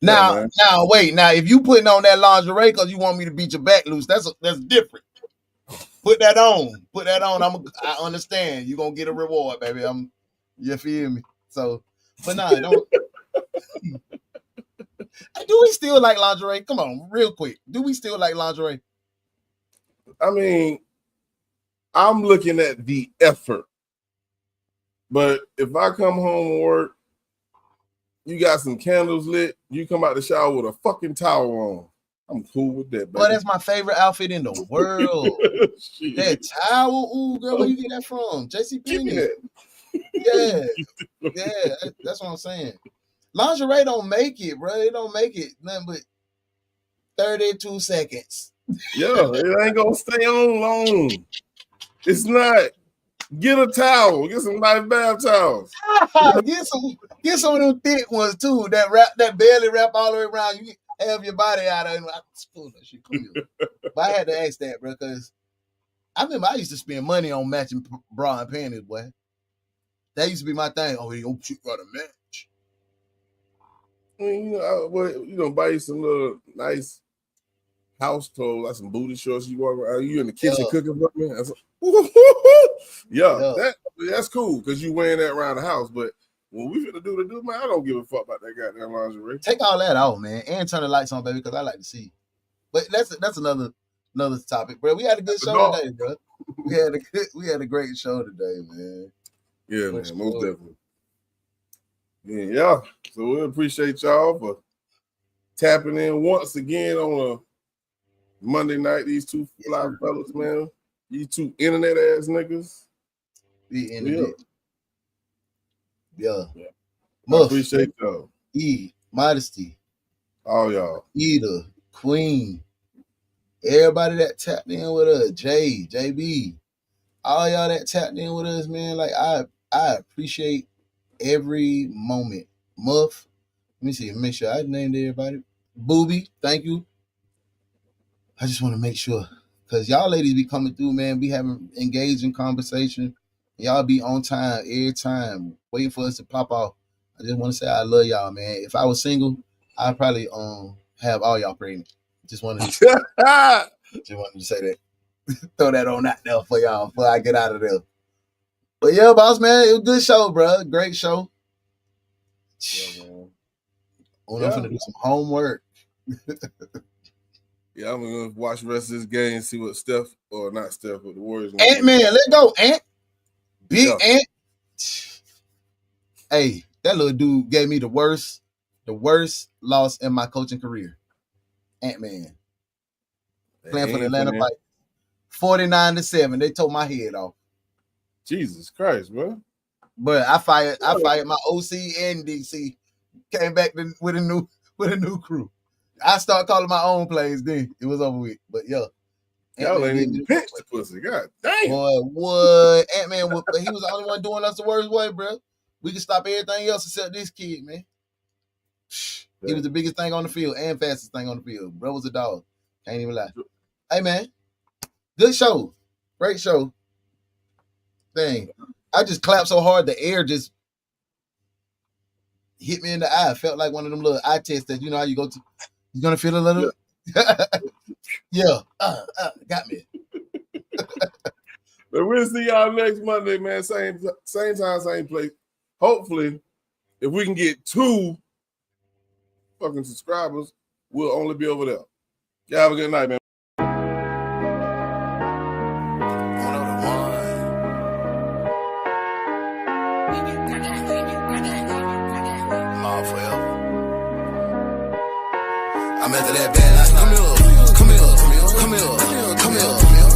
[SPEAKER 2] now, wait. Now, if you putting on that lingerie because you want me to beat your back loose, that's different. Put that on. Put that on. I understand. You're gonna get a reward, baby. You feel me? So, but nah, don't. Do we still like lingerie? Come on, real quick. Do we still like lingerie?
[SPEAKER 1] I mean, I'm looking at the effort. But if I come home and work, you got some candles lit, you come out the shower with a fucking towel on. I'm cool with that, baby.
[SPEAKER 2] Well, that's my favorite outfit in the world. That towel, ooh, girl, where you get that from? JCPenney. Yeah, that's what I'm saying. Lingerie don't make it, bro. It don't make it nothing but 32 seconds.
[SPEAKER 1] Yeah, it ain't gonna stay on long. It's not. Get a towel. Get some nice bath towels.
[SPEAKER 2] Get some of them thick ones too. That barely wrap all the way around. You have your body out of it. But I had to ask that, bro, because I remember I used to spend money on matching bra and panties, boy. That used to be my thing. Oh, you don't shoot got a match.
[SPEAKER 1] I mean, buy you some little nice house clothes, like some booty shorts. You walk around, you in the kitchen cooking for me. That's cool because you wearing that around the house. But when we finna do the do, man, I don't give a fuck about that goddamn lingerie.
[SPEAKER 2] Take all that out, man, and turn the lights on, baby, because I like to see. But that's another topic, bro. We had a good show today, bro. We had a great show today, man.
[SPEAKER 1] Yeah, man, most definitely. Yeah. So we appreciate y'all for tapping in once again on a Monday night. These two fly fellas, man. These two internet ass niggas.
[SPEAKER 2] The internet. Yeah.
[SPEAKER 1] I appreciate y'all.
[SPEAKER 2] Modesty.
[SPEAKER 1] All y'all.
[SPEAKER 2] Eda, Queen. Everybody that tapped in with us. JB. All y'all that tapped in with us, man. Like I appreciate every moment. Muff. Let me see. Make sure I named everybody. Booby. Thank you. I just want to make sure. Because y'all ladies be coming through, man. Be having engaging conversation. Y'all be on time every time, waiting for us to pop off. I just want to say I love y'all, man. If I was single, I'd probably have all y'all pregnant. Just wanted to say that. Throw that on out there for y'all before I get out of there. But yeah, boss man, it was a good show, bro. Great show. Yeah, man. I'm gonna do some homework.
[SPEAKER 1] Yeah, I'm gonna watch the rest of this game and see what but the Warriors.
[SPEAKER 2] Ant-Man, let's go, Ant. Big Ant. Hey, that little dude gave me the worst loss in my coaching career. Ant-Man. Playing for the Atlanta Vikings. 49-7. They tore my head off.
[SPEAKER 1] Jesus Christ, bro.
[SPEAKER 2] But I fired my OC and DC. Came back with a new crew. I started calling my own plays then. It was over with. But yeah.
[SPEAKER 1] Y'all ain't even pinch the pussy. God damn.
[SPEAKER 2] Boy, what? Ant-Man, he was the only one doing us the worst way, bro. We can stop everything else except this kid, man. He was the biggest thing on the field and fastest thing on the field. Bro was a dog. Can't even lie. Hey, man. Good show. Great show. Dang. I just clapped so hard the air just hit me in the eye. Felt like one of them little eye tests that you know how you go to. You're going to feel a little? Yeah. Got me.
[SPEAKER 1] But we'll see y'all next Monday, man. Same time, same place. Hopefully, if we can get 2 fucking subscribers, we'll only be over there. Y'all have a good night, man.
[SPEAKER 17] I'm after that bad life. Come here.